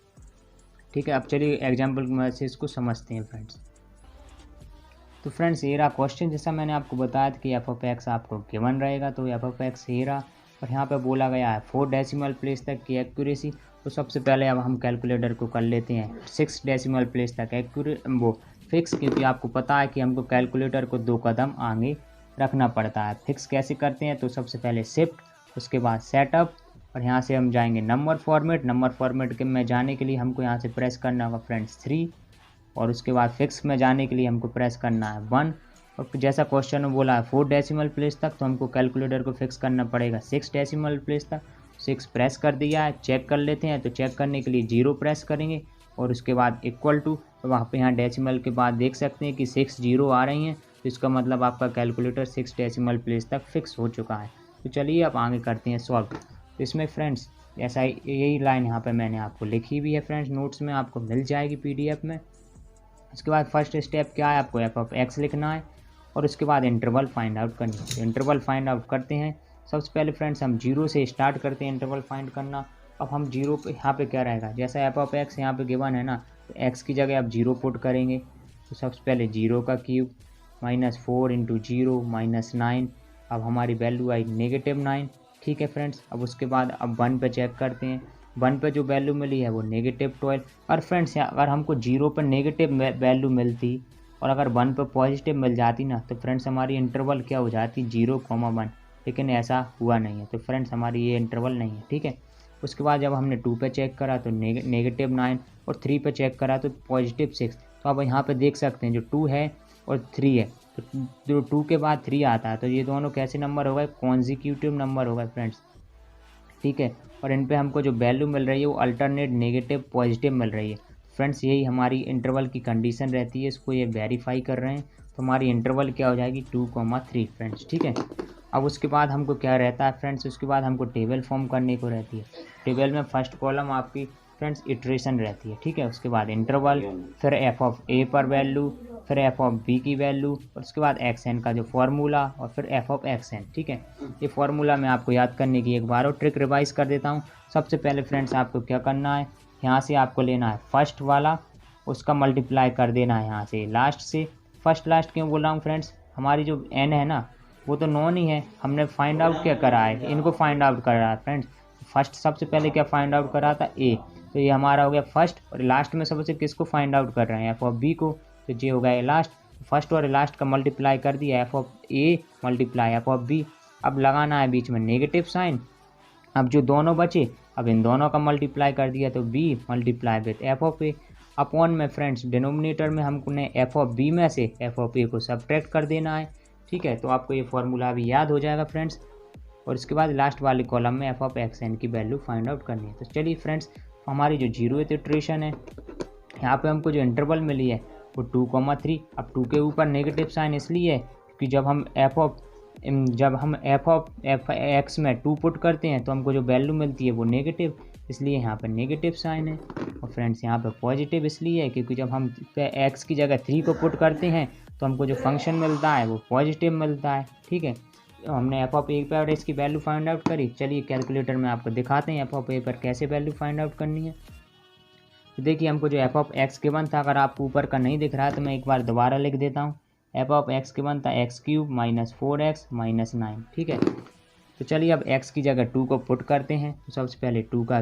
ठीक है। अब चलिए एग्जाम्पल की मदद से इसको समझते हैं फ्रेंड्स। तो फ्रेंड्स ये रहा क्वेश्चन, जैसा मैंने आपको बताया था कि एफ ऑफ एक्स आपको गिवन रहेगा, तो एफ ऑफ एक्स ये रहा। और यहाँ पे बोला गया है 4 डेसिमल प्लेस तक की एक्यूरेसी। तो सबसे पहले अब हम कैलकुलेटर को कर लेते हैं 6 डेसिमल प्लेस तक वो फिक्स, क्योंकि आपको पता है कि हमको कैलकुलेटर को 2 कदम आगे रखना पड़ता है। फिक्स कैसे करते हैं, तो सबसे पहले शिफ्ट, उसके बाद सेटअप, और यहाँ से हम जाएंगे नंबर फॉर्मेट। नंबर फॉर्मेट के में जाने के लिए हमको यहाँ से प्रेस करना होगा फ्रेंड्स 3, और उसके बाद फिक्स में जाने के लिए हमको प्रेस करना है 1। और जैसा क्वेश्चन में बोला है 4 डेसिमल प्लेस तक, तो हमको कैलकुलेटर को फिक्स करना पड़ेगा 6 डेसिमल प्लेस तक। 6 प्रेस कर दिया है, चेक कर लेते हैं। तो चेक करने के लिए 0 प्रेस करेंगे, और उसके बाद इक्वल टू, तो वहाँ पे यहाँ डेसिमल के बाद देख सकते हैं कि 6 0 आ रही हैं। तो इसका मतलब आपका कैलकुलेटर 6 डेसिमल प्लेस तक फिक्स हो चुका है। तो चलिए अब आगे करते हैं सॉल्व। तो इसमें फ्रेंड्स ऐसा यही लाइन यहाँ पे मैंने आपको लिखी भी है फ्रेंड्स, नोट्स में आपको मिल जाएगी PDF में। उसके बाद फर्स्ट स्टेप क्या है, आपको f(x) लिखना है और उसके बाद इंटरवल फाइंड आउट करनी है। तो इंटरवल फाइंड आउट करते हैं। सबसे पहले फ्रेंड्स हम 0 से स्टार्ट करते हैं इंटरवल फाइंड करना। अब हम 0 पे यहाँ पे क्या रहेगा, जैसा f(x) यहाँ पे गिवन है ना, तो x की जगह आप 0 पुट करेंगे। तो सबसे पहले 0 का क्यूब -4 × 0 -9। अब हमारी वैल्यू आई -9। ठीक है फ्रेंड्स। अब उसके बाद अब 1 पे चेक करते हैं। 1 पे जो वैल्यू मिली है वो -12। और फ्रेंड्स अगर हमको 0 पर नेगेटिव वैल्यू मिलती और अगर 1 पे पॉजिटिव मिल जाती ना, तो फ्रेंड्स हमारी इंटरवल क्या हो जाती, 0,1। लेकिन ऐसा हुआ नहीं है, तो फ्रेंड्स हमारी ये इंटरवल नहीं है। ठीक है। उसके बाद जब हमने 2 पे चेक करा तो -9 और 3 पे चेक करा तो +6। तो अब यहाँ पे देख सकते हैं जो 2 है और 3 है, तो जो 2 के बाद 3 आता है तो ये दोनों कैसे नंबर हो गए, कॉन्जिक्यूटिव नंबर हो गए फ्रेंड्स। ठीक है। और इन पे हमको जो वैल्यू मिल रही है वो अल्टरनेट नेगेटिव पॉजिटिव मिल रही है फ्रेंड्स। यही हमारी इंटरवल की कंडीशन रहती है, इसको ये वेरीफाई कर रहे हैं। तो हमारी इंटरवल क्या हो जाएगी, 2,3 फ्रेंड्स। ठीक है। अब उसके बाद हमको क्या रहता है फ्रेंड्स, उसके बाद हमको टेबल फॉर्म करने को रहती है। टेबल में फर्स्ट कॉलम आपकी फ्रेंड्स इटरेशन रहती है। ठीक है। उसके बाद इंटरवल, फिर f(a) पर वैल्यू, फिर f(b) की वैल्यू, और उसके बाद xn का जो फार्मूला, और फिर f(xn). ठीक है। ये फार्मूला मैं आपको याद करने की एक बार और ट्रिक रिवाइज कर देता हूँ। सबसे पहले फ्रेंड्स आपको क्या करना है, यहाँ से आपको लेना है फर्स्ट वाला, उसका मल्टीप्लाई कर देना है यहाँ से लास्ट से। फर्स्ट लास्ट क्यों बोल रहा हूँ फ्रेंड्स, हमारी जो n है ना वो तो नॉन ही है, हमने फाइंड आउट क्या करा है, इनको फाइंड आउट कर रहा है फ्रेंड्स। फर्स्ट सबसे पहले क्या फाइंड आउट कर रहा था, a, तो ये हमारा हो गया फर्स्ट। और लास्ट में सबसे किसको फाइंड आउट कर रहे हैं, f(b) को, तो ये हो गया लास्ट। फर्स्ट और लास्ट का मल्टीप्लाई कर दिया, f(a) मल्टीप्लाई f(b). अब लगाना है बीच में नेगेटिव साइन। अब जो दोनों बचे, अब इन दोनों का मल्टीप्लाई कर दिया तो b multiply with f(a) upon में फ्रेंड्स डिनोमिनेटर में हमने f(b) में से f(a) को सब्ट्रैक्ट कर देना है। ठीक है। तो आपको ये फॉर्मूला भी याद हो जाएगा फ्रेंड्स। और इसके बाद लास्ट वाले कॉलम में f(xn) की वैल्यू फाइंड आउट करनी है। तो चलिए फ्रेंड्स, हमारी जो 0th इटरेशन है, यहाँ पे हमको जो इंटरवल मिली है वो 2,3। अब 2 के ऊपर नेगेटिव साइन इसलिए है क्योंकि जब हम f(x) में 2 पुट करते हैं तो हमको जो वैल्यू मिलती है वो नेगेटिव, इसलिए यहाँ पर नेगेटिव साइन है। और फ्रेंड्स यहाँ पर पॉजिटिव इसलिए है क्योंकि जब हम x की जगह 3 को पुट करते हैं तो हमको जो फंक्शन मिलता है वो पॉजिटिव मिलता है। ठीक है। तो हमने f(a) पर इसकी वैल्यू फाइंड आउट करी। चलिए कैलकुलेटर में आपको दिखाते हैं f(a) पर कैसे वैल्यू फाइंड आउट करनी है। तो देखिए हमको जो f(x) गिवन था, अगर आपको ऊपर का नहीं दिख रहा है तो मैं एक बार दोबारा लिख देता हूँ। f(x) गिवन था x³ -4x -9। ठीक है। तो चलिए अब x की जगह 2 को पुट करते हैं। तो सबसे पहले 2 का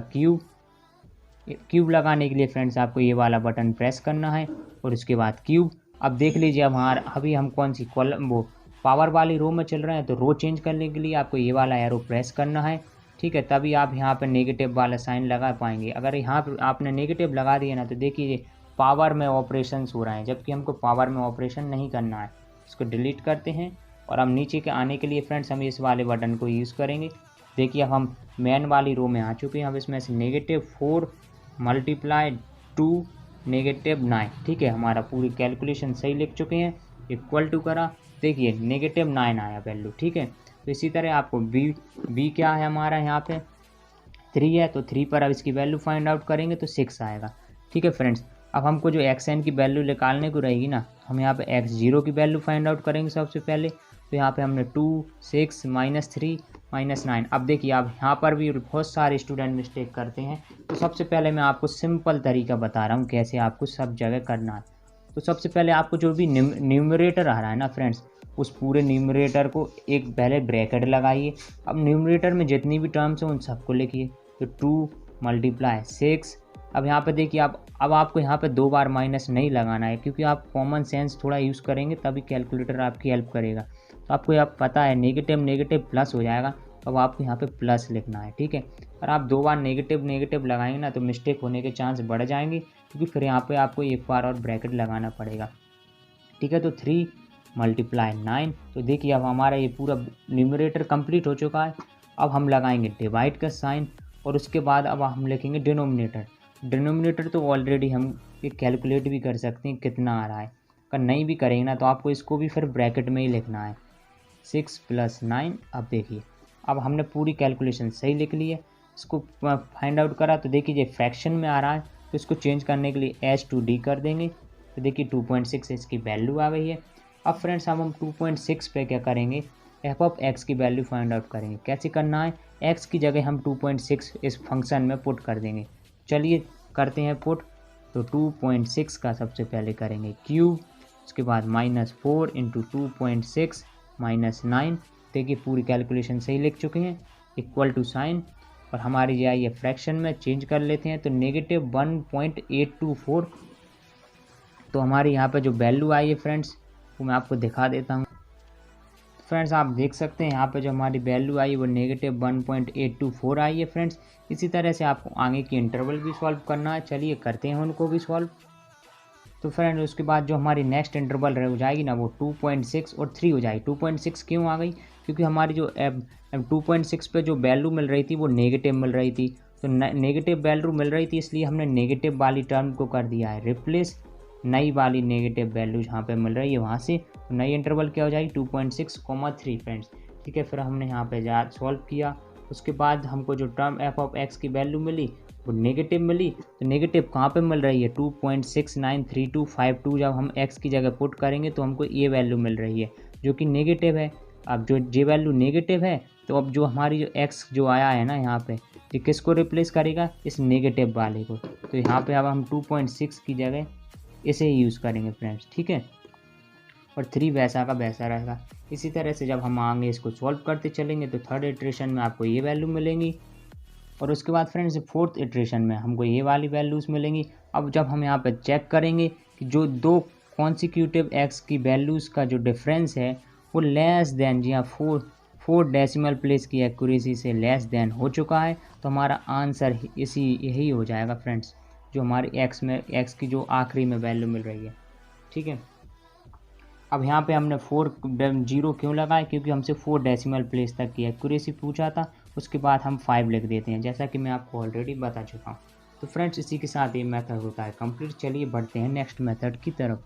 क्यूब लगाने के लिए फ्रेंड्स आपको ये वाला बटन प्रेस करना है और उसके बाद क्यूब। अब देख लीजिए अब हमारा अभी हम कौन सी कॉलम, वो पावर वाली रो में चल रहे हैं, तो रो चेंज करने के लिए आपको ये वाला एरो प्रेस करना है। ठीक है। तभी आप यहाँ पर नेगेटिव वाला साइन लगा पाएंगे। अगर यहाँ पर आपने नेगेटिव लगा दिया ना तो देखिए पावर में ऑपरेशंस हो रहे हैं, जबकि हमको पावर में ऑपरेशन नहीं करना है। इसको डिलीट करते हैं और हम नीचे के आने के लिए फ्रेंड्स हम इस वाले बटन को यूज़ करेंगे। देखिए अब हम मेन वाली रो में आ चुके हैं। अब इसमें से -4 × 2 -9। ठीक है। हमारा पूरी कैलकुलेशन सही लिख चुके हैं, इक्वल टू करा, देखिए -9 आया वैल्यू। ठीक है। तो इसी तरह आपको b क्या है हमारा यहाँ पे 3 है, तो 3 पर अब इसकी वैल्यू फाइंड आउट करेंगे तो 6 आएगा। ठीक है फ्रेंड्स। अब हमको जो xn की वैल्यू निकालने को रहेगी ना, हम यहाँ पे x0 की वैल्यू फाइंड आउट करेंगे सबसे पहले। तो यहाँ पे हमने 2 6 -3 -9। अब देखिए अब यहाँ पर भी बहुत सारे स्टूडेंट मिस्टेक करते हैं, तो सबसे पहले मैं आपको सिंपल तरीका बता रहा हूँ कैसे आपको सब जगह करना है। तो सबसे पहले आपको जो भी न्यूमरेटर आ रहा है ना फ्रेंड्स, उस पूरे न्यूमरेटर को एक पहले ब्रैकेट लगाइए। अब न्यूमरेटर में जितनी भी टर्म्स हैं उन सबको लिखिए। तो 2 × 6। अब यहाँ पे देखिए अब आपको यहाँ पे 2 बार माइनस नहीं लगाना है, क्योंकि आप कॉमन सेंस थोड़ा यूज़ करेंगे तभी कैलकुलेटर आपकी हेल्प करेगा। तो आपको यहाँ पता है नेगेटिव प्लस हो जाएगा, तो अब आपको यहाँ पे प्लस लिखना है। ठीक है। और आप 2 बार नेगेटिव लगाएंगे ना तो मिस्टेक होने के चांस बढ़ जाएंगे, क्योंकि फिर यहाँ पे आपको एक बार और ब्रैकेट लगाना पड़ेगा। ठीक है। तो 3 × 9। तो देखिए अब हमारा ये पूरा न्यूमरेटर कंप्लीट हो चुका है। अब हम लगाएंगे डिवाइड का साइन और उसके बाद अब हम लिखेंगे डिनोमिनेटर तो ऑलरेडी हम ये कैलकुलेट भी कर सकते हैं कितना आ रहा है। अगर नहीं भी करेंगे ना तो आपको इसको भी फिर ब्रैकेट में ही लिखना है, 6 + 9। अब देखिए अब हमने पूरी कैलकुलेशन सही लिख ली है। इसको फाइंड आउट करा तो देखिए ये फ्रैक्शन में आ रहा है, तो इसको चेंज करने के लिए एच टू डी कर देंगे। तो देखिए 2.6 इसकी वैल्यू आ गई है। अब फ्रेंड्स अब हम 2.6 पे क्या करेंगे, एफ ऑफ एक्स की वैल्यू फाइंड आउट करेंगे। कैसे करना है, एक्स की जगह हम 2.6 इस फंक्शन में पुट कर देंगे। चलिए करते हैं पुट। तो 2.6 का सबसे पहले करेंगे क्यूब, उसके बाद -4 इंटू 2.6 -9। देखिए पूरी कैलकुलेशन सही लिख चुके हैं, इक्वल टू साइन, और हमारी ये आई है फ्रैक्शन में, चेंज कर लेते हैं तो -1.824। तो हमारी यहाँ पे जो वैल्यू आई है फ्रेंड्स वो मैं आपको दिखा देता हूँ। फ्रेंड्स आप देख सकते हैं यहाँ पे जो हमारी वैल्यू आई वो -1.824 आई है फ्रेंड्स। इसी तरह से आपको आगे की इंटरवल भी सॉल्व करना है। चलिए करते हैं उनको भी सॉल्व। तो फ्रेंड उसके बाद जो हमारी नेक्स्ट इंटरवल हो जाएगी ना वो 2.6 और 3 हो जाएगी। 2.6 क्यों आ गई, क्योंकि हमारी जो 2.6 पे जो वैल्यू मिल रही थी वो नेगेटिव मिल रही थी। तो नेगेटिव वैल्यू मिल रही थी, इसलिए हमने नेगेटिव वाली टर्म को कर दिया है रिप्लेस, नई वाली नेगेटिव वैल्यू जहाँ पे मिल रही है वहाँ से। तो नई इंटरवल क्या हो जाएगी 2.6, 3 फ्रेंड्स। ठीक है, फिर हमने यहाँ पे सॉल्व किया। उसके बाद हमको जो टर्म एफ ऑफ एक्स की वैल्यू मिली वो नेगेटिव मिली। तो नेगेटिव कहाँ पे मिल रही है, 2.693252। जब हम x की जगह पुट करेंगे तो हमको ये वैल्यू मिल रही है जो कि नेगेटिव है। अब जो ये वैल्यू नेगेटिव है तो अब जो हमारी जो x जो आया है ना यहाँ पे, ये किसको रिप्लेस करेगा, इस नेगेटिव वाले को। तो यहाँ पे अब हम 2.6 की जगह इसे ही यूज़ करेंगे फ्रेंड्स। ठीक है, और 3 वैसा का वैसा रहेगा। इसी तरह से जब हम आगे इसको सॉल्व करते चलेंगे तो थर्ड इटरेशन में आपको ये वैल्यू मिलेंगी, और उसके बाद फ्रेंड्स फोर्थ इटरेशन में हमको ये वाली वैल्यूज़ मिलेंगी। अब जब हम यहाँ पे चेक करेंगे कि जो दो कॉन्सिक्यूटिव एक्स की वैल्यूज़ का जो डिफरेंस है वो लेस देन, जी हाँ, 4 डेसिमल प्लेस की एक्यूरेसी से लेस देन हो चुका है, तो हमारा आंसर यही हो जाएगा फ्रेंड्स, जो हमारी एक्स की जो आखिरी में वैल्यू मिल रही है। ठीक है, अब यहाँ पे हमने 4 क्यों लगाए, क्योंकि हमसे 4 डेसिमल प्लेस तक की एक्यूरेसी पूछा था। उसके बाद हम 5 लिख देते हैं, जैसा कि मैं आपको ऑलरेडी बता चुका हूँ। तो फ्रेंड्स इसी के साथ ये मेथड होता है कंप्लीट। चलिए बढ़ते हैं नेक्स्ट मेथड की तरफ।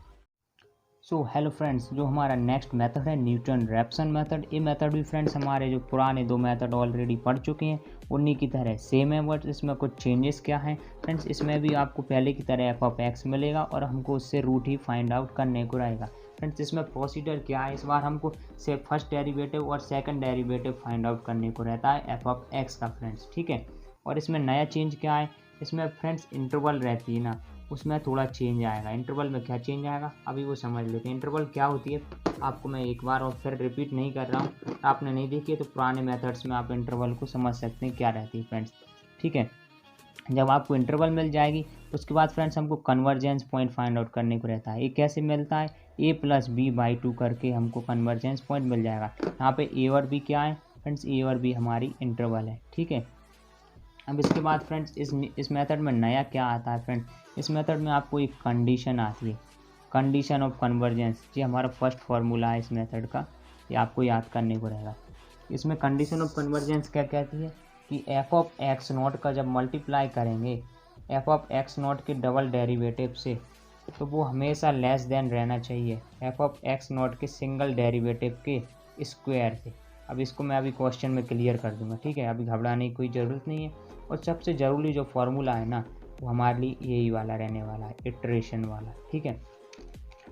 सो हेलो फ्रेंड्स, जो हमारा नेक्स्ट मेथड है न्यूटन रैप्सन मेथड। ये मेथड भी फ्रेंड्स हमारे जो पुराने 2 मेथड ऑलरेडी पढ़ चुके हैं उन्हीं की तरह सेम है, बट इसमें कुछ चेंजेस क्या हैं फ्रेंड्स। इसमें भी आपको पहले की तरह एफ ऑफ एक्स मिलेगा और हमको उससे रूट ही फाइंड आउट करने को रहेगा फ्रेंड्स। इसमें प्रोसीजर क्या है, इस बार हमको से फर्स्ट डेरिवेटिव और सेकंड डेरिवेटिव फाइंड आउट करने को रहता है एफ ऑफ एक्स का फ्रेंड्स। ठीक है, और इसमें नया चेंज क्या है, इसमें फ्रेंड्स इंटरवल रहती है ना, उसमें थोड़ा चेंज आएगा। इंटरवल में क्या चेंज आएगा अभी वो समझ लेते हैं। इंटरवल क्या होती है आपको मैं एक बार और फिर रिपीट नहीं कर रहा हूँ, आपने नहीं देखी है तो पुराने मेथड्स में आप इंटरवल को समझ सकते हैं क्या रहती है फ्रेंड्स। ठीक है, जब आपको इंटरवल मिल जाएगी उसके बाद फ्रेंड्स हमको कन्वर्जेंस पॉइंट फाइंड आउट करने को रहता है। ये कैसे मिलता है, a+b/2 करके हमको कन्वर्जेंस पॉइंट मिल जाएगा। यहाँ पे a और b क्या है फ्रेंड्स, a और b हमारी इंटरवल है। ठीक है, अब इसके बाद फ्रेंड्स इस मेथड में नया क्या आता है फ्रेंड्स, इस मेथड में आपको एक कंडीशन आती है, कंडीशन ऑफ कन्वर्जेंस। ये हमारा फर्स्ट फार्मूला है इस मेथड का, ये आपको याद करने को रहेगा। इसमें कंडीशन ऑफ कन्वर्जेंस क्या कहती है कि एफ ऑफ एक्स नॉट का जब मल्टीप्लाई करेंगे एफ ऑफ एक्स नॉट के डबल डेरिवेटिव से तो वो हमेशा लेस देन रहना चाहिए एफ ऑफ एक्स नॉट के सिंगल डेरिवेटिव के स्क्वायर से। अब इसको मैं अभी क्वेश्चन में क्लियर कर दूंगा। ठीक है, अभी घबराने की कोई ज़रूरत नहीं है। और सबसे ज़रूरी जो फार्मूला है ना वो हमारे लिए यही वाला रहने वाला है, इटरेशन वाला। ठीक है,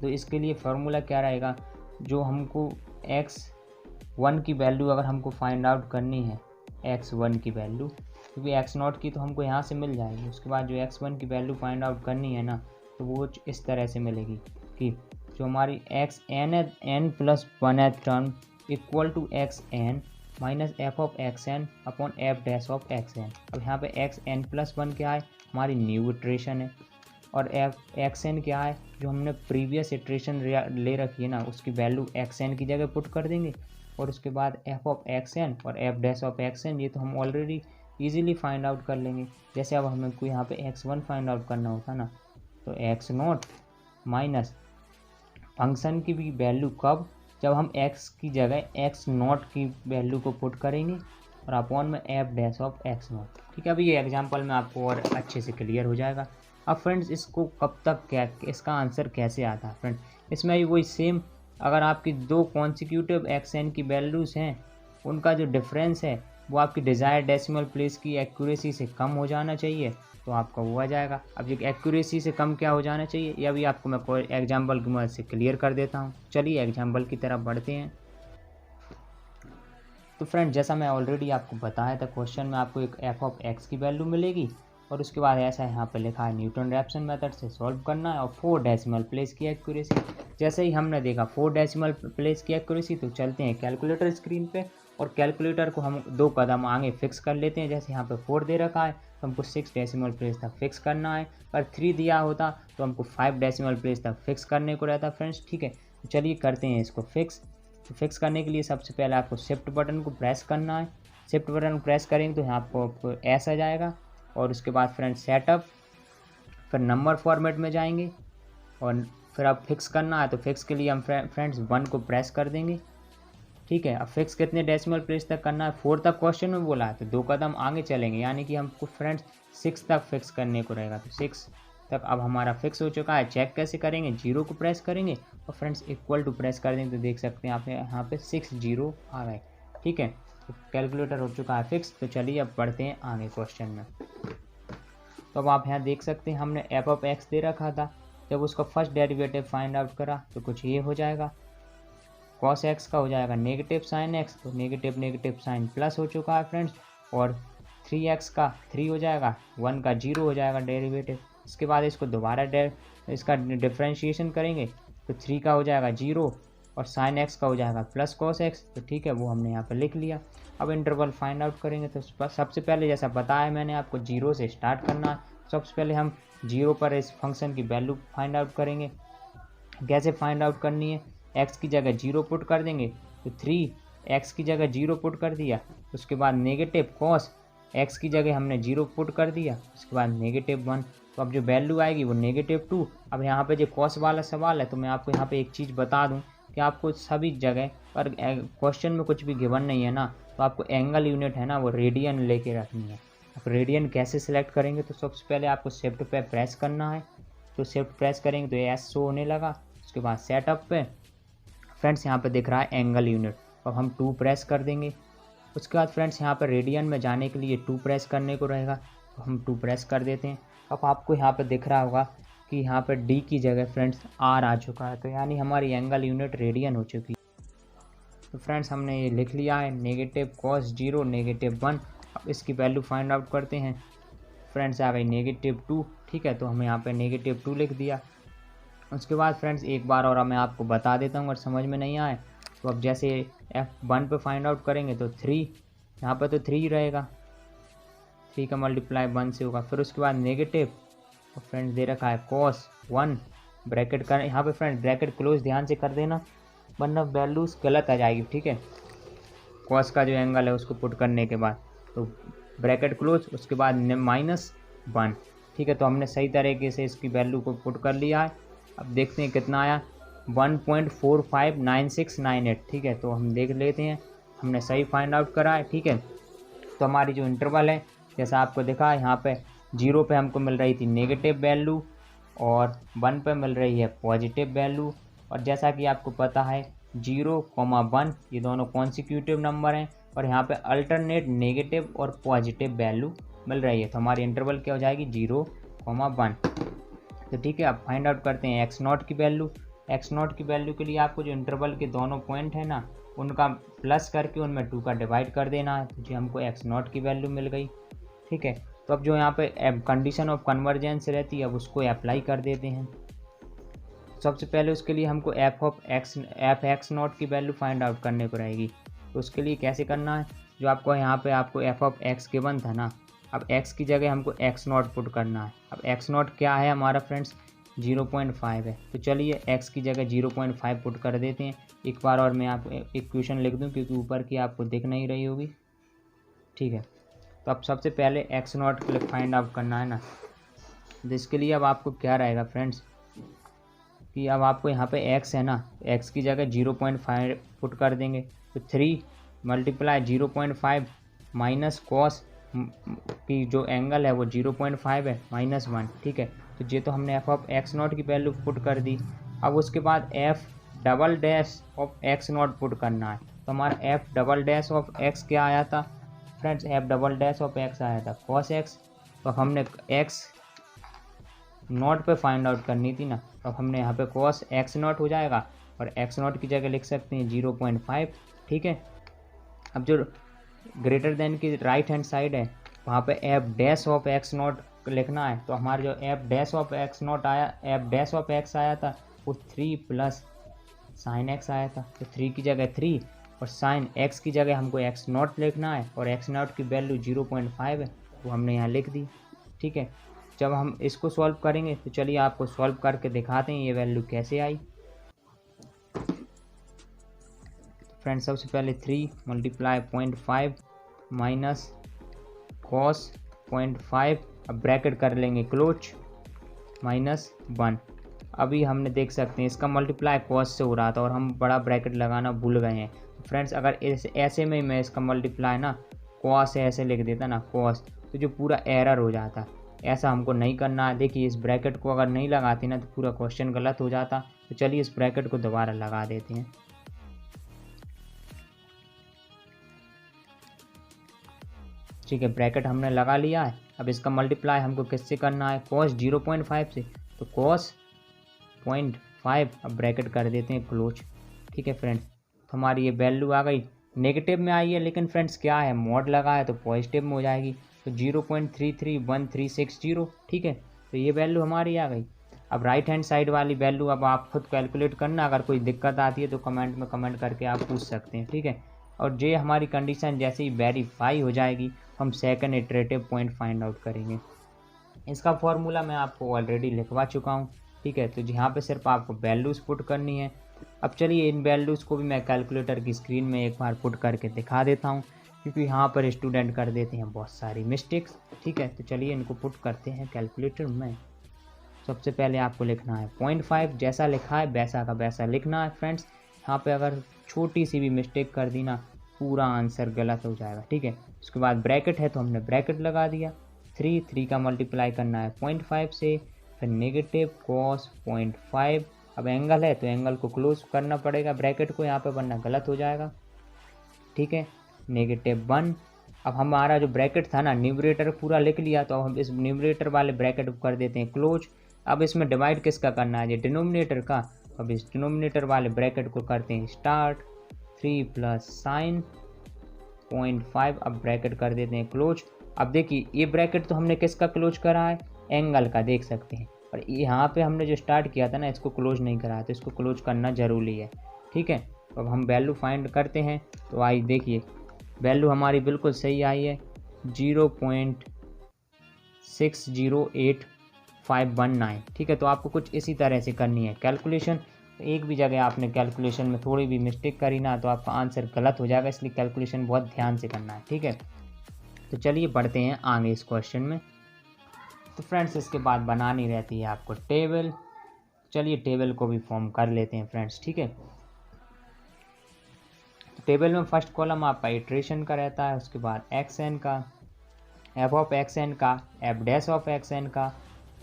तो इसके लिए फार्मूला क्या रहेगा, जो हमको x1 की वैल्यू अगर हमको फाइंड आउट करनी है, x1 की वैल्यू, क्योंकि x0 की तो हमको यहाँ से मिल जाएगी। उसके बाद जो x1 की वैल्यू फाइंड आउट करनी है ना तो वो इस तरह से मिलेगी कि जो हमारी xn+1th term equal to xn minus F of x n upon f dash of x n. अब यहाँ पे xn+1 क्या है, हमारी न्यू इटरेशन है, और एफ एक्स एन क्या है, जो हमने प्रीवियस इटरेशन ले रखी है ना उसकी वैल्यू एक्स एन की जगह पुट कर देंगे। और उसके बाद एफ ऑफ एक्स एन और f dash of x n ये तो हम ऑलरेडी इजीली फाइंड आउट कर लेंगे। जैसे अब हमें कोई यहाँ पे x1 फाइंड आउट करना होता ना तो x0 माइनस फंक्शन की भी वैल्यू कब, जब हम x की जगह x0 की वैल्यू को पुट करेंगे और अपॉन में एफ डैश ऑफ x0। ठीक है, अभी ये एग्जांपल में आपको और अच्छे से क्लियर हो जाएगा। अब फ्रेंड्स इसको कब तक क्या, इसका आंसर कैसे आता है फ्रेंड्स, इसमें भी वही सेम, अगर आपकी 2 कॉन्सिक्यूटिव xn की वैल्यूज़ हैं उनका जो डिफरेंस है वो आपकी डिज़ायर डेसिमल प्लेस की एक्यूरेसी से कम हो जाना चाहिए, तो आपका वो आ जाएगा। अब ये एक्यूरेसी से कम क्या हो जाना चाहिए, ये अभी आपको मैं कोई एग्जाम्पल की मदद से क्लियर कर देता हूँ। चलिए एग्जाम्पल की तरफ बढ़ते हैं। तो फ्रेंड, जैसा मैं ऑलरेडी आपको बताया था, क्वेश्चन में आपको एक एफ ऑफ एक्स की वैल्यू मिलेगी और उसके बाद ऐसा यहाँ पे लिखा है न्यूटन रैप्सन मेथड से सॉल्व करना है और 4 डेसिमल प्लेस की एक्यूरेसी। जैसे ही हमने देखा 4 डेसिमल प्लेस की एक्यूरेसी, तो चलते हैं कैलकुलेटर स्क्रीन पे और कैलकुलेटर को हम 2 कदम आगे फिक्स कर लेते हैं। जैसे यहाँ पे 4 दे रखा है तो हमको 6 डेसिमल प्लेस तक फिक्स करना है, पर 3 दिया होता तो हमको 5 डेसिमल प्लेस तक फिक्स करने को रहता फ्रेंड्स। ठीक है, तो चलिए करते हैं इसको फिक्स। तो फिक्स करने के लिए सबसे पहले आपको शिफ्ट बटन को प्रेस करना है। शिफ्ट बटन को प्रेस करेंगे तो यहाँ आपको एस आ जाएगा और उसके बाद फ्रेंड्स सेटअप, फिर नंबर फॉर्मेट में जाएंगे और फिर आप फिक्स करना है। तो फिक्स के लिए हम फ्रेंड्स 1 को प्रेस कर देंगे। ठीक है, अब फिक्स कितने डेसिमल प्लेस तक करना है, 4 तक क्वेश्चन में बोला है, तो 2 कदम आगे चलेंगे, यानी कि हमको फ्रेंड्स 6 तक फिक्स करने को रहेगा। तो 6 तक अब हमारा फिक्स हो चुका है। चेक कैसे करेंगे, 0 को प्रेस करेंगे और फ्रेंड्स इक्वल टू प्रेस कर देंगे, तो देख सकते हैं आप यहाँ पे 6 0 आ गए। ठीक है, तो कैलकुलेटर हो चुका है फिक्स। तो चलिए अब बढ़ते हैं आगे क्वेश्चन में। तो अब आप यहाँ देख सकते हैं हमने एफ ऑफ एक्स दे रखा था, जब उसका फर्स्ट डेरिवेटिव फाइंड आउट करा तो कुछ ये हो जाएगा, कॉस एक्स का हो जाएगा नेगेटिव साइन एक्स, तो नेगेटिव नेगेटिव साइन प्लस हो चुका है फ्रेंड्स, और 3x का 3 हो जाएगा, 1 का 0 हो जाएगा डेरिवेटिव। इसके बाद इसको दोबारा इसका डिफ्रेंशिएशन करेंगे तो 3 का हो जाएगा 0 और साइन एक्स का हो जाएगा प्लस कॉस एक्स। तो ठीक है, वो हमने यहाँ पर लिख लिया। अब इंटरवल फाइंड आउट करेंगे तो सबसे पहले जैसा बताया मैंने आपको 0 से स्टार्ट करना है। सबसे पहले हम 0 पर इस फंक्शन की वैल्यू फाइंड आउट करेंगे। कैसे फाइंड आउट करनी है, x की जगह 0 पुट कर देंगे, तो 3x की जगह 0 पुट कर दिया, उसके बाद नेगेटिव कॉस x की जगह हमने 0 पुट कर दिया, उसके बाद नेगेटिव 1। तो अब जो वैल्यू आएगी वो -2। अब यहाँ पे जो कॉस वाला सवाल है, तो मैं आपको यहाँ पे एक चीज़ बता दूँ कि आपको सभी जगह पर क्वेश्चन में कुछ भी गिवन नहीं है ना, तो आपको एंगल यूनिट है ना वो रेडियन लेके रखनी है। आप रेडियन कैसे सिलेक्ट करेंगे, तो सबसे पहले आपको शिफ्ट पे प्रेस करना है। तो शिफ्ट प्रेस करेंगे तो ये एस शो होने लगा। उसके बाद सेटअप पे फ्रेंड्स यहाँ पे दिख रहा है एंगल यूनिट, अब हम 2 प्रेस कर देंगे। उसके बाद फ्रेंड्स यहाँ पर रेडियन में जाने के लिए 2 प्रेस करने को रहेगा, तो हम 2 प्रेस कर देते हैं। अब आपको यहाँ पर दिख रहा होगा कि यहाँ पर डी की जगह फ्रेंड्स आर आ चुका है, तो यानी हमारी एंगल यूनिट रेडियन हो चुकी है। तो फ्रेंड्स हमने ये लिख लिया है नेगेटिव कॉस 0 नेगेटिव 1। अब इसकी वैल्यू फाइंड आउट करते हैं। फ्रेंड्स आ गई -2। ठीक है, तो हमें यहाँ पर -2 लिख दिया। उसके बाद फ्रेंड्स एक बार और मैं आपको बता देता हूँ, अगर समझ में नहीं आए तो अब जैसे F1 पे फाइंड आउट करेंगे तो 3, यहाँ पर तो 3 रहेगा, 3 का मल्टीप्लाई 1 से होगा। फिर उसके बाद नेगेटिव, और फ्रेंड्स दे रखा है cos 1 ब्रैकेट कर, यहाँ पे फ्रेंड्स ब्रैकेट क्लोज ध्यान से कर देना वरना वैल्यूज गलत आ जाएगी। ठीक है, cos का जो एंगल है उसको पुट करने के बाद तो ब्रैकेट क्लोज, उसके बाद -1। ठीक है, तो हमने सही तरीके से इसकी वैल्यू को पुट कर लिया है। अब देखते हैं कितना आया, 1.459698। ठीक है, तो हम देख लेते हैं हमने सही फाइंड आउट करा है। ठीक है, तो हमारी जो इंटरवल है जैसा आपको दिखा है, यहाँ पे 0 पे हमको मिल रही थी नेगेटिव वैल्यू और 1 पे मिल रही है पॉजिटिव वैल्यू। और जैसा कि आपको पता है 0,1 ये दोनों कॉन्सिक्यूटिव नंबर हैं और यहाँ पे अल्टरनेट नेगेटिव और पॉजिटिव वैल्यू मिल रही है, तो हमारी इंटरवल क्या हो जाएगी 0,1। तो ठीक है, अब फाइंड आउट करते हैं x0 की वैल्यू। x0 की वैल्यू के लिए आपको जो इंटरवल के दोनों पॉइंट है ना उनका प्लस करके उनमें 2 का डिवाइड कर देना है, तो जी हमको x0 की वैल्यू मिल गई। ठीक है, तो अब जो यहाँ पे कंडीशन ऑफ कन्वर्जेंस रहती है अब उसको अप्लाई कर देते हैं। सबसे पहले उसके लिए हमको एफ एक्स नॉट की वैल्यू फाइंड आउट करने को रहेगी। तो उसके लिए कैसे करना है, जो आपको यहाँ पे आपको एफ ऑफ एक्स गिवन था ना, अब x की जगह हमको x0 पुट करना है। अब x0 क्या है हमारा फ्रेंड्स 0.5 है, तो चलिए x की जगह 0.5 पुट कर देते हैं। एक बार और मैं आपको इक्वेशन लिख दूं क्योंकि ऊपर की आपको दिख नहीं रही होगी। ठीक है, तो अब सबसे पहले x0 के लिए फाइंड आउट करना है ना, तो इसके लिए अब आपको क्या रहेगा फ्रेंड्स कि अब आपको यहाँ पे x है ना, x की जगह 0.5 पुट कर देंगे, तो 3 मल्टीप्लाई 0.5 माइनस कॉस की जो एंगल है वो 0.5 है -1। ठीक है, तो ये तो हमने एफ ऑफ x0 की वैल्यू पुट कर दी। अब उसके बाद f double dash of x0 put करना है, तो हमारा f double dash of x क्या आया था friends F double dash of x आया था कॉस एक्स, तो हमने एक्स नॉट पे फाइंड आउट करनी थी ना, तो हमने यहाँ पे कॉस एक्स नॉट हो जाएगा और एक्स नॉट की जगह लिख सकते हैं 0.5। ठीक है, अब जो ग्रेटर देन की राइट हैंड साइड है वहाँ पे F dash of x not लिखना है, तो हमारा जो F dash of x not आया, एफ डैश ऑफ एक्स आया था वो 3 प्लस साइन एक्स आया था, तो 3 की जगह 3 और साइन एक्स की जगह हमको एक्स नॉट लिखना है और एक्स नॉट की वैल्यू 0.5 है, वो हमने यहाँ लिख दी। ठीक है, जब हम इसको सॉल्व करेंगे तो चलिए आपको सॉल्व करके दिखाते हैं ये वैल्यू कैसे आई। फ्रेंड्स सबसे पहले 3 मल्टीप्लाई 0.5 माइनस कॉस 0.5, अब ब्रैकेट कर लेंगे क्लोज, माइनस 1। अभी हमने देख सकते हैं इसका मल्टीप्लाई कॉस से हो रहा था और हम बड़ा ब्रैकेट लगाना भूल गए हैं। फ्रेंड्स अगर ऐसे में मैं इसका मल्टीप्लाई ना कॉस ऐसे लिख देता ना कॉस, तो जो पूरा एरर हो जाता, ऐसा हमको नहीं करना है। देखिए इस ब्रैकेट को अगर नहीं लगाते ना तो पूरा क्वेश्चन गलत हो जाता। तो चलिए इस ब्रैकेट को दोबारा लगा देते हैं। ठीक है, ब्रैकेट हमने लगा लिया है। अब इसका मल्टीप्लाई हमको किससे करना है, कॉस 0.5 से, तो कॉस 0.5, अब ब्रैकेट कर देते हैं क्लोज। ठीक है फ्रेंड्स, तो हमारी ये वैल्यू आ गई, नेगेटिव में आई है लेकिन फ्रेंड्स क्या है मॉड लगा है तो पॉजिटिव में हो जाएगी, तो 0.331360। ठीक है, तो ये वैल्यू हमारी आ गई। अब राइट हैंड साइड वाली वैल्यू अब आप खुद कैलकुलेट करना, अगर कोई दिक्कत आती है तो कमेंट में कमेंट करके आप पूछ सकते हैं। ठीक है, और ये हमारी कंडीशन जैसे ही वेरीफाई हो जाएगी हम second iterative point find out करेंगे। इसका फॉर्मूला मैं आपको ऑलरेडी लिखवा चुका हूँ। ठीक है, तो यहाँ पे सिर्फ आपको वैल्यूज़ पुट करनी है। अब चलिए इन वैल्यूज़ को भी मैं कैलकुलेटर की स्क्रीन में एक बार पुट करके दिखा देता हूँ, क्योंकि यहाँ पर स्टूडेंट कर देते हैं बहुत सारी मिस्टेक्स। ठीक है, तो चलिए इनको पुट करते हैं कैलकुलेटर में। सबसे पहले आपको लिखना है 0.5, जैसा लिखा है वैसा का वैसा लिखना है। फ्रेंड्स यहाँ पे अगर छोटी सी भी मिस्टेक कर दी ना पूरा आंसर गलत हो जाएगा। ठीक है, उसके बाद ब्रैकेट है तो हमने ब्रैकेट लगा दिया, 3 का मल्टीप्लाई करना है 0.5 से, फिर नेगेटिव कॉस 0.5। अब एंगल है तो एंगल को क्लोज करना पड़ेगा ब्रैकेट को, यहाँ पे वरना गलत हो जाएगा। ठीक है, -1। अब हमारा जो ब्रैकेट था ना न्यूमरेटर पूरा लिख लिया, तो अब हम इस न्यूमरेटर वाले ब्रैकेट को कर देते हैं क्लोज। अब इसमें डिवाइड किसका करना है, ये डिनोमिनेटर का। अब इस डिनोमिनेटर वाले ब्रैकेट को करते हैं स्टार्ट, 3 प्लस साइन 0.5, अब ब्रैकेट कर देते हैं क्लोज। अब देखिए ये ब्रैकेट तो हमने किसका क्लोज करा है, एंगल का, देख सकते हैं। और यहाँ पे हमने जो स्टार्ट किया था ना इसको क्लोज नहीं करा, तो इसको क्लोज करना ज़रूरी है। ठीक है, तो अब हम वैल्यू फाइंड करते हैं। तो आई देखिए वैल्यू हमारी बिल्कुल सही आई है, 0.608519। ठीक है, तो आपको कुछ इसी तरह से करनी है कैलकुलेशन। एक भी जगह आपने कैलकुलेशन में थोड़ी भी मिस्टेक करी ना तो आपका आंसर गलत हो जाएगा, इसलिए कैलकुलेशन बहुत ध्यान से करना है। ठीक है, तो चलिए बढ़ते हैं आगे इस क्वेश्चन में। तो फ्रेंड्स इसके बाद बनानी रहती है आपको टेबल। चलिए टेबल को भी फॉर्म कर लेते हैं फ्रेंड्स। ठीक है, तो टेबल में फर्स्ट कॉलम आपका इटरेशन का रहता है, उसके बाद एक्स एन का, एफ ऑफ एक्स एन का, f dash of x n का,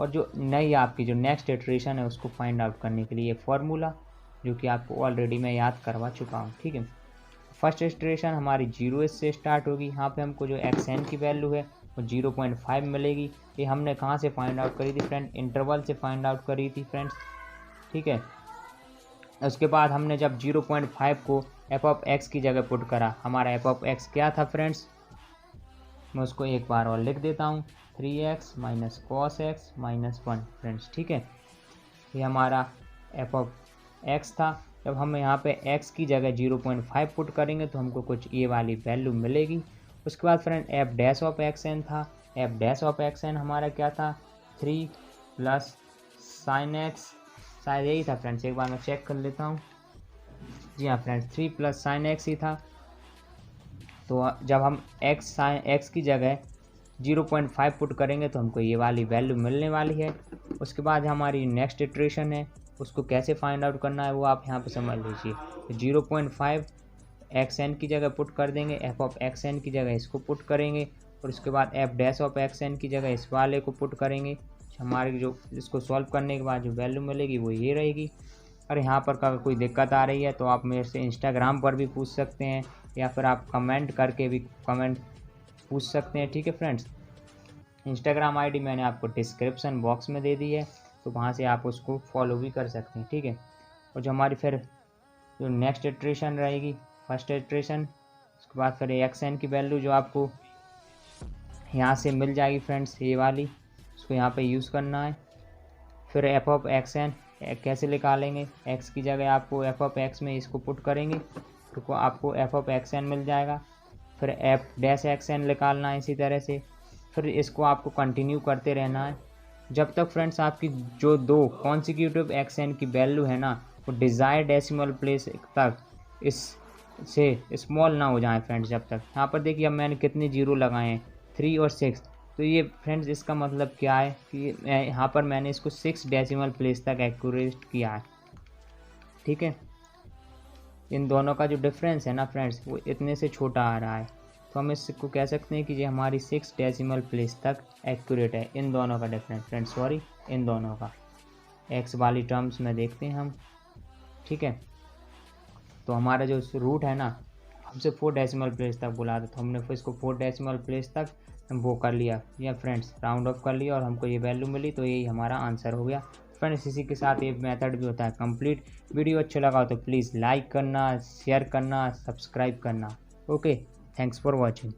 और जो नई आपकी जो नेक्स्ट इटरेशन है उसको फाइंड आउट करने के लिए फार्मूला जो कि आपको ऑलरेडी मैं याद करवा चुका हूँ। ठीक है, फर्स्ट इटरेशन हमारी 0 से स्टार्ट होगी। यहाँ पे हमको जो एक्स एन की वैल्यू है वो 0.5 मिलेगी। ये हमने कहाँ से फाइंड आउट करी थी फ्रेंड, इंटरवल से फाइंड आउट करी थी फ्रेंड्स। ठीक है, उसके बाद हमने जब 0.5 को एफ ऑफ एक्स की जगह पुट करा, हमारा एफ ऑफ एक्स क्या था फ्रेंड्स, मैं उसको एक बार और लिख देता हूँ, 3x minus cos x minus 1 friends. ठीक है, ये हमारा एफ ऑफ एक्स था। जब हम यहाँ पे x की जगह 0.5 पुट करेंगे तो हमको कुछ ये वाली वैल्यू मिलेगी। उसके बाद friend F dash of x N था, F dash of x N हमारा क्या था, 3 प्लस साइन एक्स, शायद यही था फ्रेंड्स, एक बार मैं चेक कर लेता हूँ। जी हाँ फ्रेंड्स, 3 प्लस साइन एक्स ही था। तो जब हम x की जगह 0.5 पुट करेंगे तो हमको ये वाली वैल्यू मिलने वाली है। उसके बाद हमारी नेक्स्ट इटरेशन है, उसको कैसे फाइंड आउट करना है वो आप यहाँ पे समझ लीजिए। तो 0.5 एक्स एन की जगह पुट कर देंगे, एफ ऑफ एक्स एन की जगह इसको पुट करेंगे, और उसके बाद f dash of x n की जगह इस वाले को पुट करेंगे। हमारी जो इसको सॉल्व करने के बाद जो वैल्यू मिलेगी वो ये रहेगी। और यहाँ पर अगर कोई दिक्कत आ रही है तो आप मेरे से इंस्टाग्राम पर भी पूछ सकते हैं, या फिर आप कमेंट करके भी कमेंट पूछ सकते हैं। ठीक है फ्रेंड्स, इंस्टाग्राम आईडी मैंने आपको डिस्क्रिप्शन बॉक्स में दे दी है, तो वहाँ से आप उसको फॉलो भी कर सकते हैं। ठीक है, और जो हमारी फिर जो नेक्स्ट इटरेशन रहेगी, फर्स्ट इटरेशन, उसके बाद फिर एक्स एन की वैल्यू जो आपको यहाँ से मिल जाएगी फ्रेंड्स, ये वाली, उसको यहाँ पे यूज़ करना है। फिर एफ ऑफ एक्स एन कैसे निकालेंगे, एक्स की जगह आपको एफ ऑफ एक्स में इसको पुट करेंगे तो आपको एफ ऑफ एक्स एन मिल जाएगा। फिर एफ डैश एक्स एन निकालना है इसी तरह से। फिर इसको आपको कंटिन्यू करते रहना है जब तक फ्रेंड्स आपकी जो दो कॉन्सिक्यूटिव एक्स एन की वैल्यू है ना, वो डिज़ायर डेसिमल प्लेस तक इस से स्मॉल ना हो जाए फ्रेंड्स। जब तक यहाँ पर देखिए अब मैंने कितने जीरो लगाए हैं, 3 और 6, तो ये फ्रेंड्स इसका मतलब क्या है कि यहाँ पर मैंने इसको 6 डेसिमल प्लेस तक एक्यूरेट किया है। ठीक है, इन दोनों का जो डिफरेंस है ना फ्रेंड्स, वो इतने से छोटा आ रहा है, तो हम इसको कह सकते हैं कि ये हमारी 6 डेसिमल प्लेस तक एक्यूरेट है। इन दोनों का डिफरेंस फ्रेंड्स, सॉरी, इन दोनों का एक्स वाली टर्म्स में देखते हैं हम। ठीक है, तो हमारा जो रूट है ना, हमसे 4 डेसिमल प्लेस तक बुला था, तो हमने फिर इसको 4 डेसिमल प्लेस तक वो कर लिया या फ्रेंड्स राउंड ऑफ कर लिया और हमको ये वैल्यू मिली, तो यही हमारा आंसर हो गया फ्रेंड्स। इसी के साथ ये मेथड भी होता है कंप्लीट। वीडियो अच्छा लगा तो प्लीज़ लाइक करना, शेयर करना, सब्सक्राइब करना। Okay, thanks for watching.